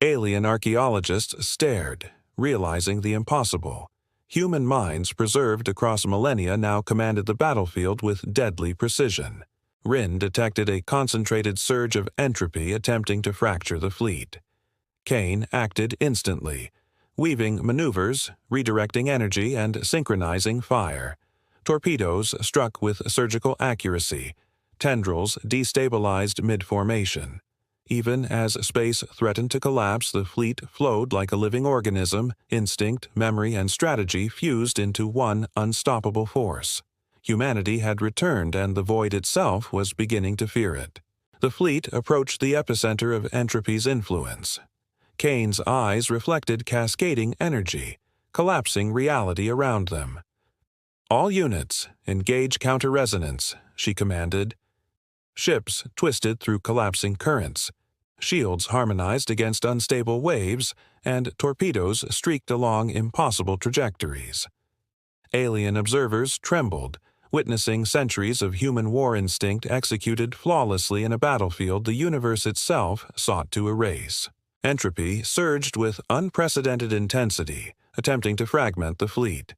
Alien archaeologists stared, realizing the impossible. Human minds preserved across millennia now commanded the battlefield with deadly precision. Rin detected a concentrated surge of entropy attempting to fracture the fleet. Kane acted instantly, weaving maneuvers, redirecting energy, and synchronizing fire. Torpedoes struck with surgical accuracy. Tendrils destabilized mid-formation. Even as space threatened to collapse, the fleet flowed like a living organism, instinct, memory, and strategy fused into one unstoppable force. Humanity had returned, and the void itself was beginning to fear it. The fleet approached the epicenter of entropy's influence. Kane's eyes reflected cascading energy, collapsing reality around them. "All units, engage counter-resonance," she commanded. Ships twisted through collapsing currents. Shields harmonized against unstable waves, and torpedoes streaked along impossible trajectories. Alien observers trembled, witnessing centuries of human war instinct executed flawlessly in a battlefield the universe itself sought to erase. Entropy surged with unprecedented intensity, attempting to fragment the fleet.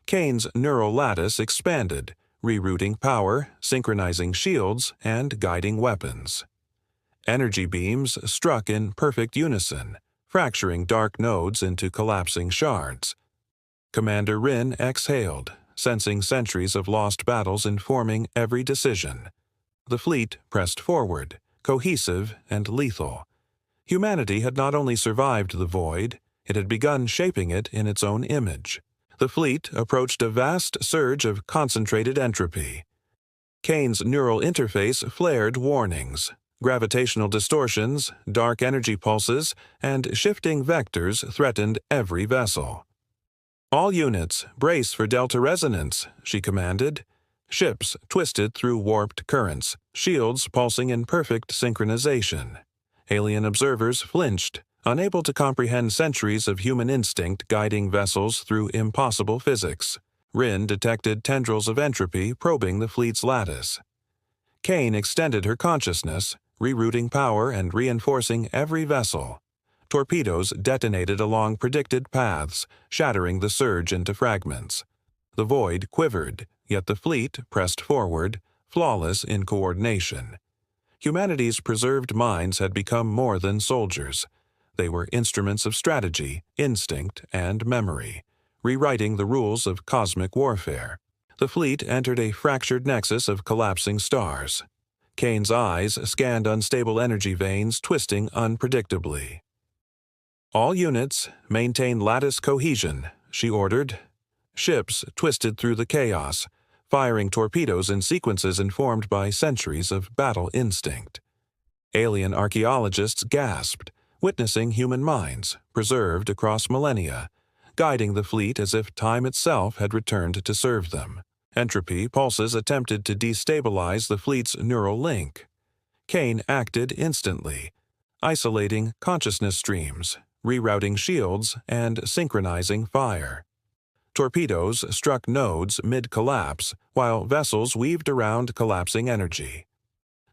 Kane's neural lattice expanded, rerouting power, synchronizing shields, and guiding weapons. Energy beams struck in perfect unison, fracturing dark nodes into collapsing shards. Commander Rin exhaled, sensing centuries of lost battles informing every decision. The fleet pressed forward, cohesive and lethal. Humanity had not only survived the void, it had begun shaping it in its own image. The fleet approached a vast surge of concentrated entropy. Kane's neural interface flared warnings. Gravitational distortions, dark energy pulses, and shifting vectors threatened every vessel. "All units, brace for delta resonance," she commanded. Ships twisted through warped currents, shields pulsing in perfect synchronization. Alien observers flinched, unable to comprehend centuries of human instinct guiding vessels through impossible physics. Rin detected tendrils of entropy probing the fleet's lattice. Kane extended her consciousness, rerouting power and reinforcing every vessel. Torpedoes detonated along predicted paths, shattering the surge into fragments. The void quivered, yet the fleet pressed forward, flawless in coordination. Humanity's preserved minds had become more than soldiers. They were instruments of strategy, instinct, and memory, rewriting the rules of cosmic warfare. The fleet entered a fractured nexus of collapsing stars. Kane's eyes scanned unstable energy veins twisting unpredictably. "All units, maintain lattice cohesion," she ordered. Ships twisted through the chaos, firing torpedoes in sequences informed by centuries of battle instinct. Alien archaeologists gasped, witnessing human minds, preserved across millennia, guiding the fleet as if time itself had returned to serve them. Entropy pulses attempted to destabilize the fleet's neural link. Kane acted instantly, isolating consciousness streams, rerouting shields, and synchronizing fire. Torpedoes struck nodes mid-collapse, while vessels weaved around collapsing energy.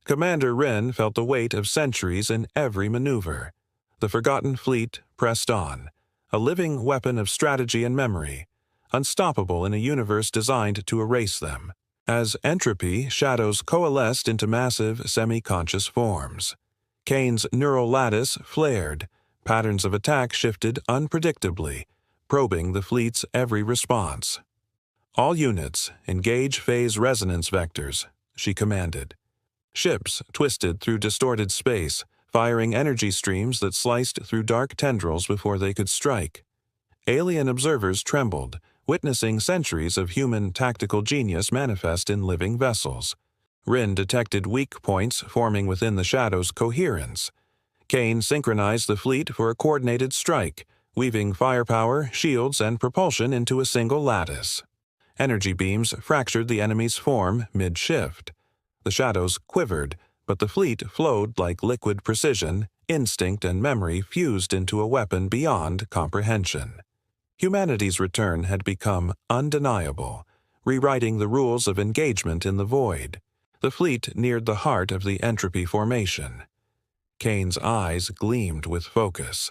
Commander Rin felt the weight of centuries in every maneuver. The forgotten fleet pressed on, a living weapon of strategy and memory, unstoppable in a universe designed to erase them. As entropy, shadows coalesced into massive, semi-conscious forms. Kane's neural lattice flared, patterns of attack shifted unpredictably, probing the fleet's every response. "All units, engage phase resonance vectors," she commanded. Ships twisted through distorted space, firing energy streams that sliced through dark tendrils before they could strike. Alien observers trembled, witnessing centuries of human tactical genius manifest in living vessels. Rin detected weak points forming within the shadow's coherence. Kane synchronized the fleet for a coordinated strike, weaving firepower, shields, and propulsion into a single lattice. Energy beams fractured the enemy's form mid-shift. The shadows quivered, but the fleet flowed like liquid precision, instinct and memory fused into a weapon beyond comprehension. Humanity's return had become undeniable, rewriting the rules of engagement in the void. The fleet neared the heart of the entropy formation. Kane's eyes gleamed with focus.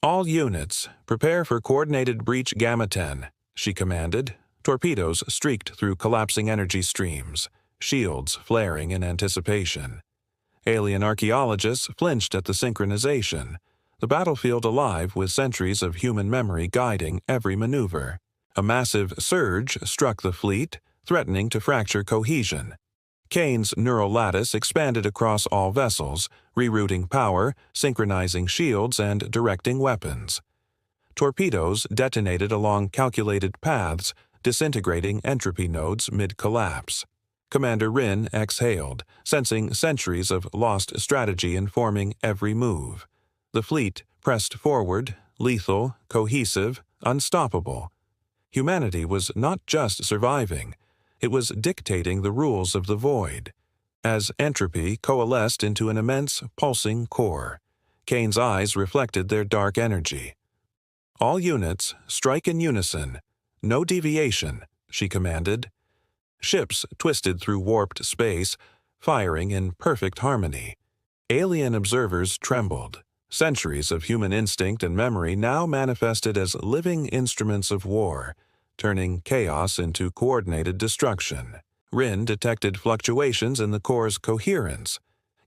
"All units, prepare for coordinated breach Gamma 10, she commanded. Torpedoes streaked through collapsing energy streams, shields flaring in anticipation. Alien archaeologists flinched at the synchronization, the battlefield alive with centuries of human memory guiding every maneuver. A massive surge struck the fleet, threatening to fracture cohesion. Kane's neural lattice expanded across all vessels, rerouting power, synchronizing shields, and directing weapons. Torpedoes detonated along calculated paths, disintegrating entropy nodes mid-collapse. Commander Rin exhaled, sensing centuries of lost strategy informing every move. The fleet pressed forward, lethal, cohesive, unstoppable. Humanity was not just surviving, it was dictating the rules of the void. As entropy coalesced into an immense, pulsing core, Kane's eyes reflected their dark energy. "All units, strike in unison. No deviation," she commanded. Ships twisted through warped space, firing in perfect harmony. Alien observers trembled. Centuries of human instinct and memory now manifested as living instruments of war, turning chaos into coordinated destruction. Rin detected fluctuations in the core's coherence.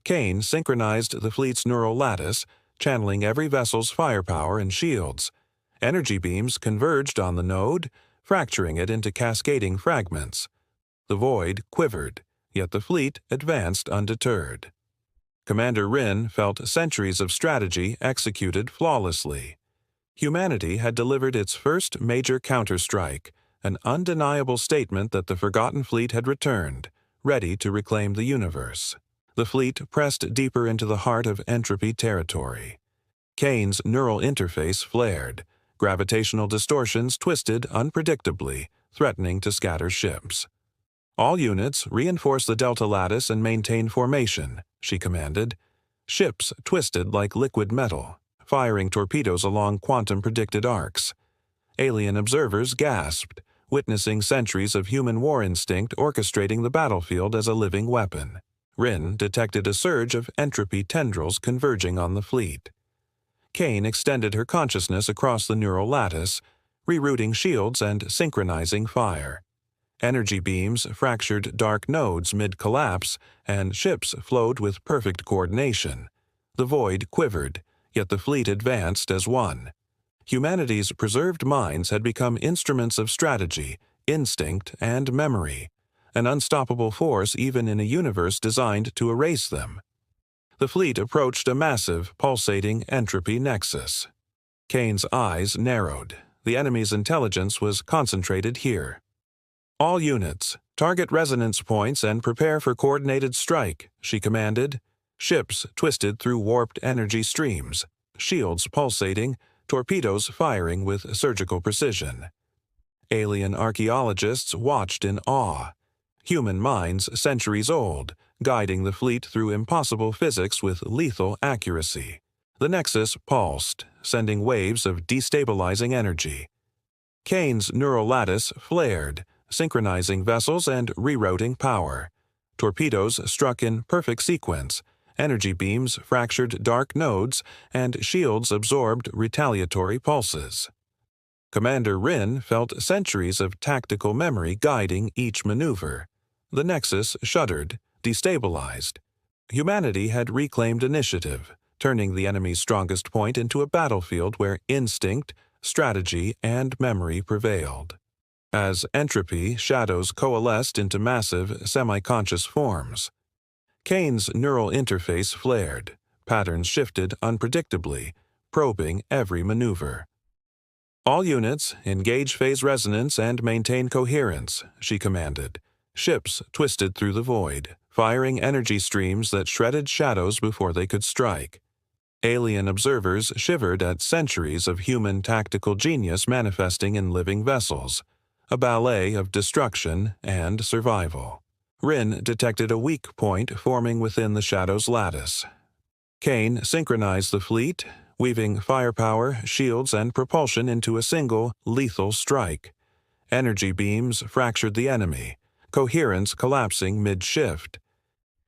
Kane synchronized the fleet's neural lattice, channeling every vessel's firepower and shields. Energy beams converged on the node, fracturing it into cascading fragments. The void quivered, yet the fleet advanced undeterred. Commander Rin felt centuries of strategy executed flawlessly. Humanity had delivered its first major counterstrike, an undeniable statement that the forgotten fleet had returned, ready to reclaim the universe. The fleet pressed deeper into the heart of entropy territory. Kane's neural interface flared. Gravitational distortions twisted unpredictably, threatening to scatter ships. "All units, reinforce the delta lattice and maintain formation," she commanded. Ships twisted like liquid metal, firing torpedoes along quantum-predicted arcs. Alien observers gasped, witnessing centuries of human war instinct orchestrating the battlefield as a living weapon. Rin detected a surge of entropy tendrils converging on the fleet. Kane extended her consciousness across the neural lattice, rerouting shields and synchronizing fire. Energy beams fractured dark nodes mid-collapse, and ships flowed with perfect coordination. The void quivered, yet the fleet advanced as one. Humanity's preserved minds had become instruments of strategy, instinct, and memory, an unstoppable force even in a universe designed to erase them. The fleet approached a massive, pulsating entropy nexus. Kane's eyes narrowed. The enemy's intelligence was concentrated here. "All units, target resonance points and prepare for coordinated strike," she commanded. Ships twisted through warped energy streams, shields pulsating, torpedoes firing with surgical precision. Alien archaeologists watched in awe. Human minds centuries old, guiding the fleet through impossible physics with lethal accuracy. The Nexus pulsed, sending waves of destabilizing energy. Kane's neural lattice flared, synchronizing vessels and rerouting power. Torpedoes struck in perfect sequence, energy beams fractured dark nodes, and shields absorbed retaliatory pulses. Commander Rin felt centuries of tactical memory guiding each maneuver. The Nexus shuddered, destabilized. Humanity had reclaimed initiative, turning the enemy's strongest point into a battlefield where instinct, strategy, and memory prevailed. As entropy, shadows coalesced into massive, semi-conscious forms. Kane's neural interface flared, patterns shifted unpredictably, probing every maneuver. "All units, engage phase resonance and maintain coherence," she commanded. Ships twisted through the void, firing energy streams that shredded shadows before they could strike. Alien observers shivered at centuries of human tactical genius manifesting in living vessels, a ballet of destruction and survival. Rin detected a weak point forming within the shadow's lattice. Kane synchronized the fleet, weaving firepower, shields, and propulsion into a single, lethal strike. Energy beams fractured the enemy, coherence collapsing mid-shift.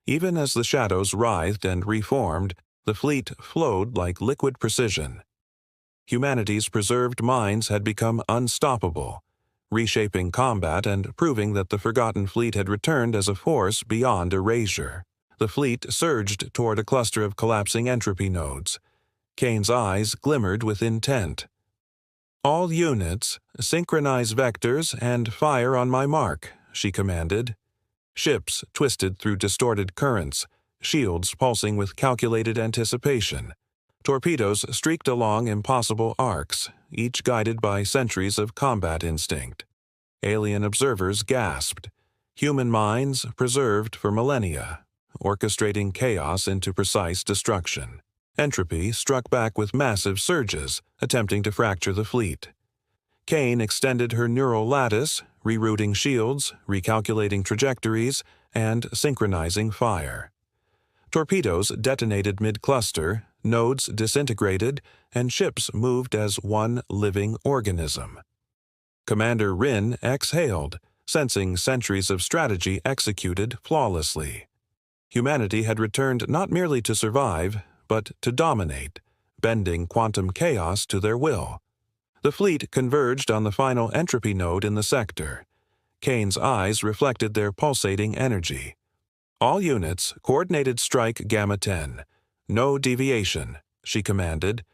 Even as the shadows writhed and reformed, the fleet flowed like liquid precision. Humanity's preserved minds had become unstoppable, reshaping combat and proving that the forgotten fleet had returned as a force beyond erasure. The fleet surged toward a cluster of collapsing entropy nodes. Kane's eyes glimmered with intent. "All units, synchronize vectors and fire on my mark," she commanded. Ships twisted through distorted currents, shields pulsing with calculated anticipation. Torpedoes streaked along impossible arcs, each guided by centuries of combat instinct. Alien observers gasped. Human minds preserved for millennia, orchestrating chaos into precise destruction. Entropy struck back with massive surges, attempting to fracture the fleet. Kane extended her neural lattice, rerouting shields, recalculating trajectories, and synchronizing fire. Torpedoes detonated mid-cluster, nodes disintegrated, and ships moved as one living organism. Commander Rin exhaled, sensing centuries of strategy executed flawlessly. Humanity had returned not merely to survive, but to dominate, bending quantum chaos to their will. The fleet converged on the final entropy node in the sector. Kane's eyes reflected their pulsating energy. "All units, coordinated strike Gamma 10. No deviation," she commanded.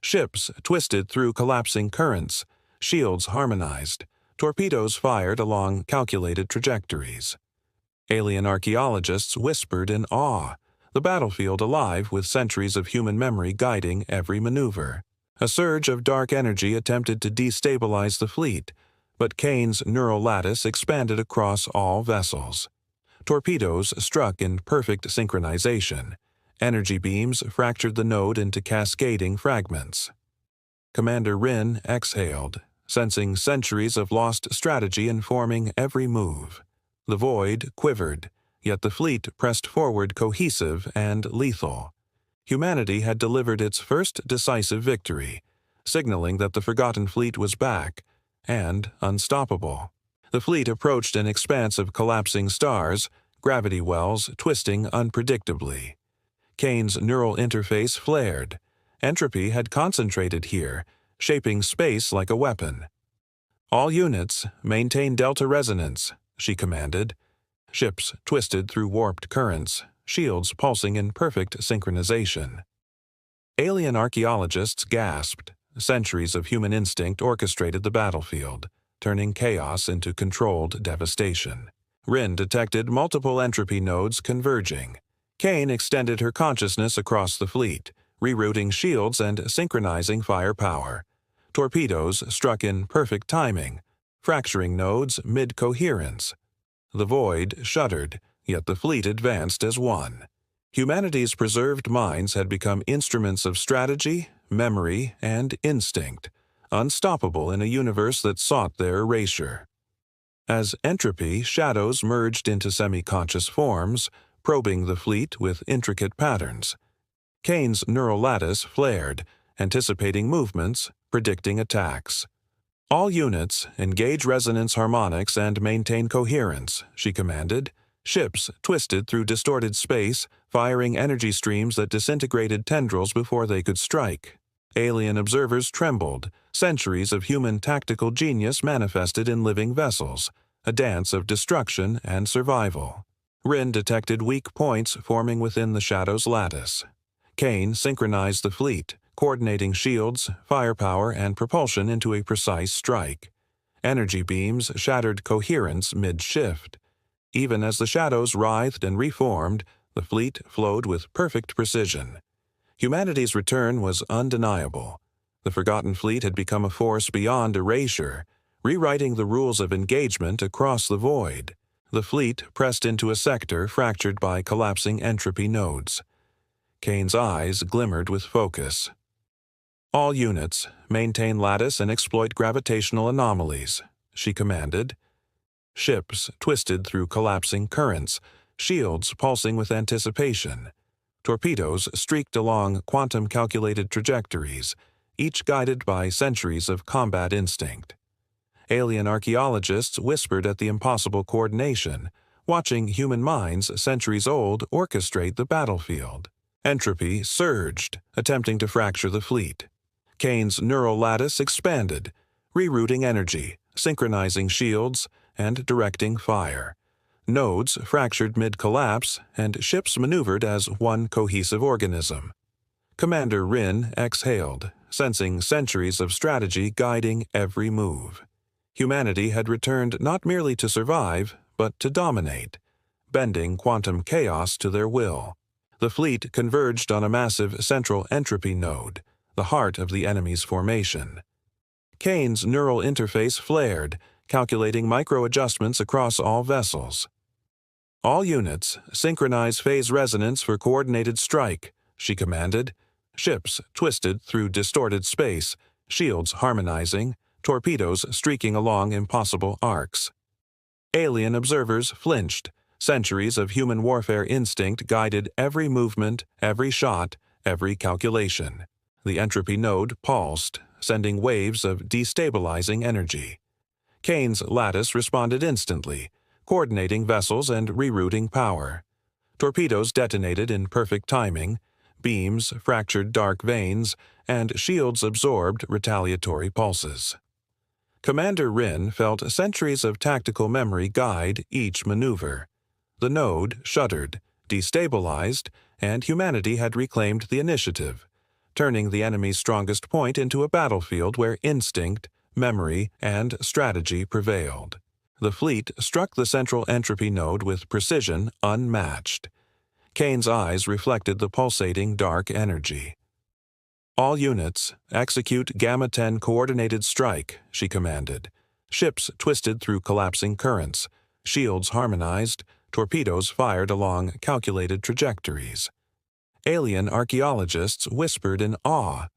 Ships twisted through collapsing currents, shields harmonized, torpedoes fired along calculated trajectories. Alien archaeologists whispered in awe, the battlefield alive with centuries of human memory guiding every maneuver. A surge of dark energy attempted to destabilize the fleet, but Kane's neural lattice expanded across all vessels. Torpedoes struck in perfect synchronization. Energy beams fractured the node into cascading fragments. Commander Rin exhaled, sensing centuries of lost strategy informing every move. The void quivered, yet the fleet pressed forward cohesive and lethal. Humanity had delivered its first decisive victory, signaling that the forgotten fleet was back, and unstoppable. The fleet approached an expanse of collapsing stars, gravity wells twisting unpredictably. Kane's neural interface flared. Entropy had concentrated here, shaping space like a weapon. "All units, maintain delta resonance," she commanded. Ships twisted through warped currents, shields pulsing in perfect synchronization. Alien archaeologists gasped. Centuries of human instinct orchestrated the battlefield, turning chaos into controlled devastation. Rin detected multiple entropy nodes converging. Kane extended her consciousness across the fleet, rerouting shields and synchronizing firepower. Torpedoes struck in perfect timing, fracturing nodes mid-coherence. The void shuddered, yet the fleet advanced as one. Humanity's preserved minds had become instruments of strategy, memory, and instinct, unstoppable in a universe that sought their erasure. As entropy, shadows merged into semi-conscious forms, probing the fleet with intricate patterns. Kane's neural lattice flared, anticipating movements, predicting attacks. "All units, engage resonance harmonics and maintain coherence," she commanded. Ships twisted through distorted space, firing energy streams that disintegrated tendrils before they could strike. Alien observers trembled, centuries of human tactical genius manifested in living vessels, a dance of destruction and survival. Rin detected weak points forming within the shadow's lattice. Kane synchronized the fleet, coordinating shields, firepower, and propulsion into a precise strike. Energy beams shattered coherence mid-shift. Even as the shadows writhed and reformed, the fleet flowed with perfect precision. Humanity's return was undeniable. The Forgotten Fleet had become a force beyond erasure, rewriting the rules of engagement across the void. The fleet pressed into a sector fractured by collapsing entropy nodes. Kane's eyes glimmered with focus. "All units, maintain lattice and exploit gravitational anomalies," she commanded. Ships twisted through collapsing currents, shields pulsing with anticipation. Torpedoes streaked along quantum-calculated trajectories, each guided by centuries of combat instinct. Alien archaeologists whispered at the impossible coordination, watching human minds centuries old orchestrate the battlefield. Entropy surged, attempting to fracture the fleet. Kane's neural lattice expanded, rerouting energy, synchronizing shields, and directing fire. Nodes fractured mid-collapse, and ships maneuvered as one cohesive organism. Commander Rin exhaled, sensing centuries of strategy guiding every move. Humanity had returned not merely to survive, but to dominate, bending quantum chaos to their will. The fleet converged on a massive central entropy node, the heart of the enemy's formation. Kane's neural interface flared, calculating micro-adjustments across all vessels. "All units, synchronize phase resonance for coordinated strike," she commanded. Ships twisted through distorted space, shields harmonizing, torpedoes streaking along impossible arcs. Alien observers flinched. Centuries of human warfare instinct guided every movement, every shot, every calculation. The entropy node pulsed, sending waves of destabilizing energy. Kane's lattice responded instantly, coordinating vessels and rerouting power. Torpedoes detonated in perfect timing, beams fractured dark veins, and shields absorbed retaliatory pulses. Commander Rin felt centuries of tactical memory guide each maneuver. The node shuddered, destabilized, and humanity had reclaimed the initiative, turning the enemy's strongest point into a battlefield where instinct, memory, and strategy prevailed. The fleet struck the central entropy node with precision unmatched. Kane's eyes reflected the pulsating dark energy. "All units, execute Gamma-10 coordinated strike," she commanded. Ships twisted through collapsing currents, shields harmonized, torpedoes fired along calculated trajectories. Alien archaeologists whispered in awe,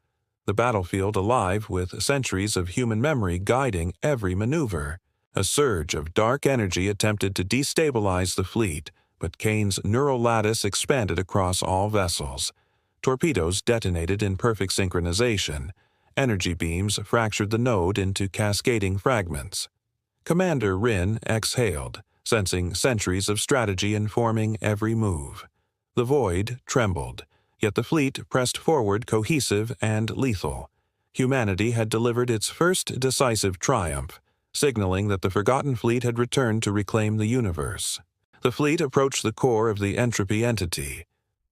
the battlefield alive with centuries of human memory guiding every maneuver. A surge of dark energy attempted to destabilize the fleet, but Kane's neural lattice expanded across all vessels. Torpedoes detonated in perfect synchronization. Energy beams fractured the node into cascading fragments. Commander Rin exhaled, sensing centuries of strategy informing every move. The void trembled, yet the fleet pressed forward cohesive and lethal. Humanity had delivered its first decisive triumph, signaling that the Forgotten Fleet had returned to reclaim the universe. The fleet approached the core of the entropy entity,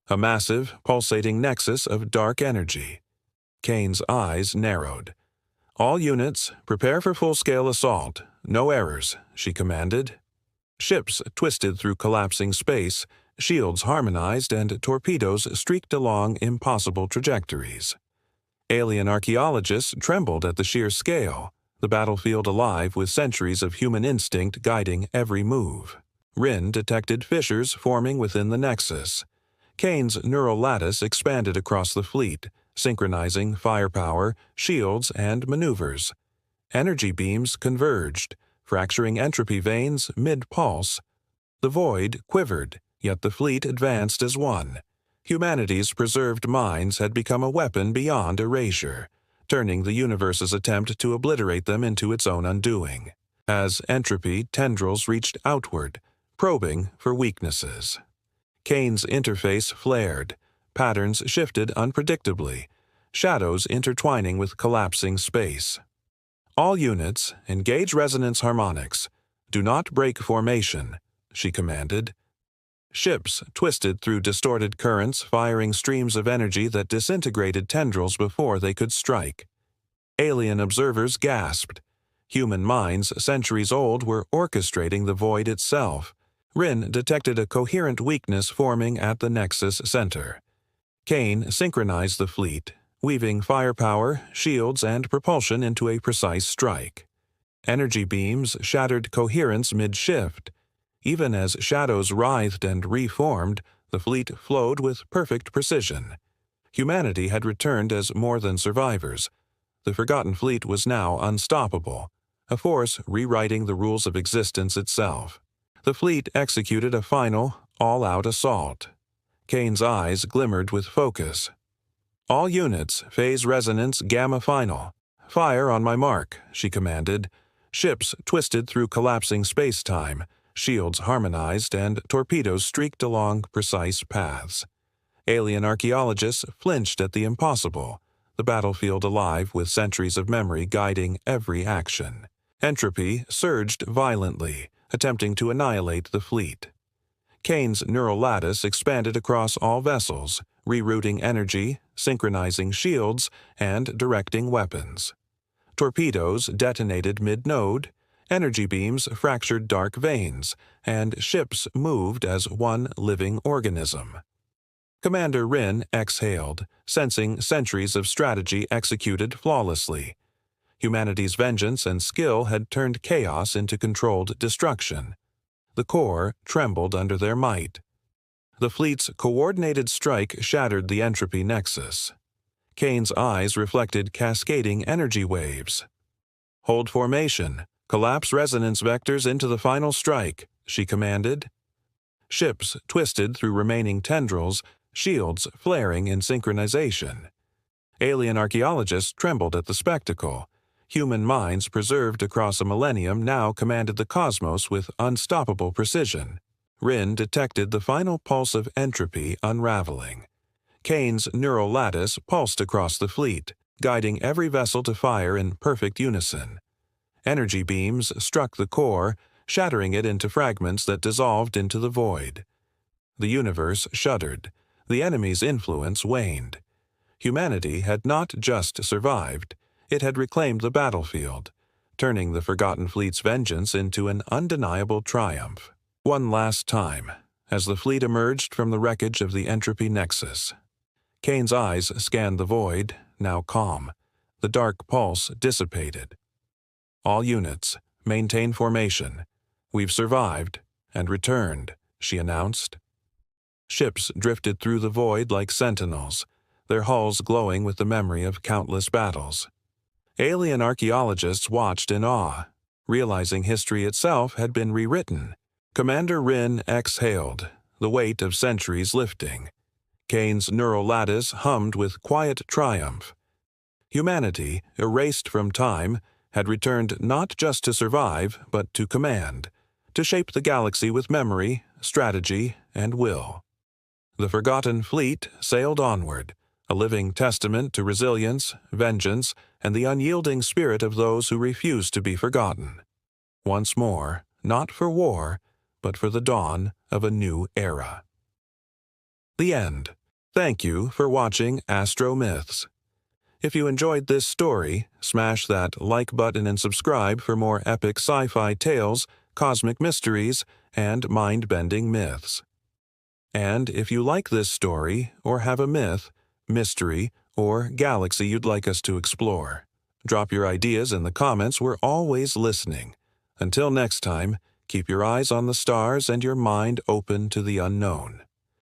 a massive, pulsating nexus of dark energy. Kane's eyes narrowed. "All units, prepare for full-scale assault. No errors," she commanded. Ships twisted through collapsing space, shields harmonized, and torpedoes streaked along impossible trajectories. Alien archaeologists trembled at the sheer scale, the battlefield alive with centuries of human instinct guiding every move. Rin detected fissures forming within the nexus. Kane's neural lattice expanded across the fleet, synchronizing firepower, shields, and maneuvers. Energy beams converged, fracturing entropy veins mid-pulse. The void quivered, yet the fleet advanced as one. Humanity's preserved minds had become a weapon beyond erasure, turning the universe's attempt to obliterate them into its own undoing. As entropy tendrils reached outward, probing for weaknesses. Kane's interface flared, patterns shifted unpredictably, shadows intertwining with collapsing space. All units, engage resonance harmonics. Do not break formation, she commanded. Ships twisted through distorted currents, firing streams of energy that disintegrated tendrils before they could strike. Alien observers gasped. Human minds, centuries old, were orchestrating the void itself. Rin detected a coherent weakness forming at the Nexus center. Kane synchronized the fleet, weaving firepower, shields, and propulsion into a precise strike. Energy beams shattered coherence mid-shift. Even as shadows writhed and reformed, the fleet flowed with perfect precision. Humanity had returned as more than survivors. The Forgotten Fleet was now unstoppable, a force rewriting the rules of existence itself. The fleet executed a final, all-out assault. Kane's eyes glimmered with focus. All units, phase resonance gamma final. Fire on my mark, she commanded. Ships twisted through collapsing space-time, shields harmonized, and torpedoes streaked along precise paths. Alien archaeologists flinched at the impossible, the battlefield alive with centuries of memory guiding every action. Entropy surged violently, attempting to annihilate the fleet. Kane's neural lattice expanded across all vessels, rerouting energy, synchronizing shields, and directing weapons. Torpedoes detonated mid-node, energy beams fractured dark veins, and ships moved as one living organism. Commander Rin exhaled, sensing centuries of strategy executed flawlessly. Humanity's vengeance and skill had turned chaos into controlled destruction. The core trembled under their might. The fleet's coordinated strike shattered the entropy nexus. Kane's eyes reflected cascading energy waves. Hold formation. Collapse resonance vectors into the final strike, she commanded. Ships twisted through remaining tendrils, shields flaring in synchronization. Alien archaeologists trembled at the spectacle. Human minds preserved across a millennium now commanded the cosmos with unstoppable precision. Rin detected the final pulse of entropy unraveling. Kane's neural lattice pulsed across the fleet, guiding every vessel to fire in perfect unison. Energy beams struck the core, shattering it into fragments that dissolved into the void. The universe shuddered. The enemy's influence waned. Humanity had not just survived, it had reclaimed the battlefield, turning the Forgotten Fleet's vengeance into an undeniable triumph. One last time, as the fleet emerged from the wreckage of the Entropy Nexus. Kane's eyes scanned the void, now calm. The dark pulse dissipated. All units, maintain formation. We've survived and returned, she announced. Ships drifted through the void like sentinels, their hulls glowing with the memory of countless battles. Alien archaeologists watched in awe, realizing history itself had been rewritten. Commander Rin exhaled, the weight of centuries lifting. Kane's neural lattice hummed with quiet triumph. Humanity, erased from time, had returned not just to survive, but to command, to shape the galaxy with memory, strategy, and will. The Forgotten Fleet sailed onward, a living testament to resilience, vengeance, and the unyielding spirit of those who refuse to be forgotten. Once more, not for war, but for the dawn of a new era. The end. Thank you for watching AstroMyths. If you enjoyed this story, smash that like button and subscribe for more epic sci-fi tales, cosmic mysteries, and mind-bending myths. And if you like this story or have a myth, mystery, or galaxy you'd like us to explore, drop your ideas in the comments. We're always listening. Until next time, keep your eyes on the stars and your mind open to the unknown.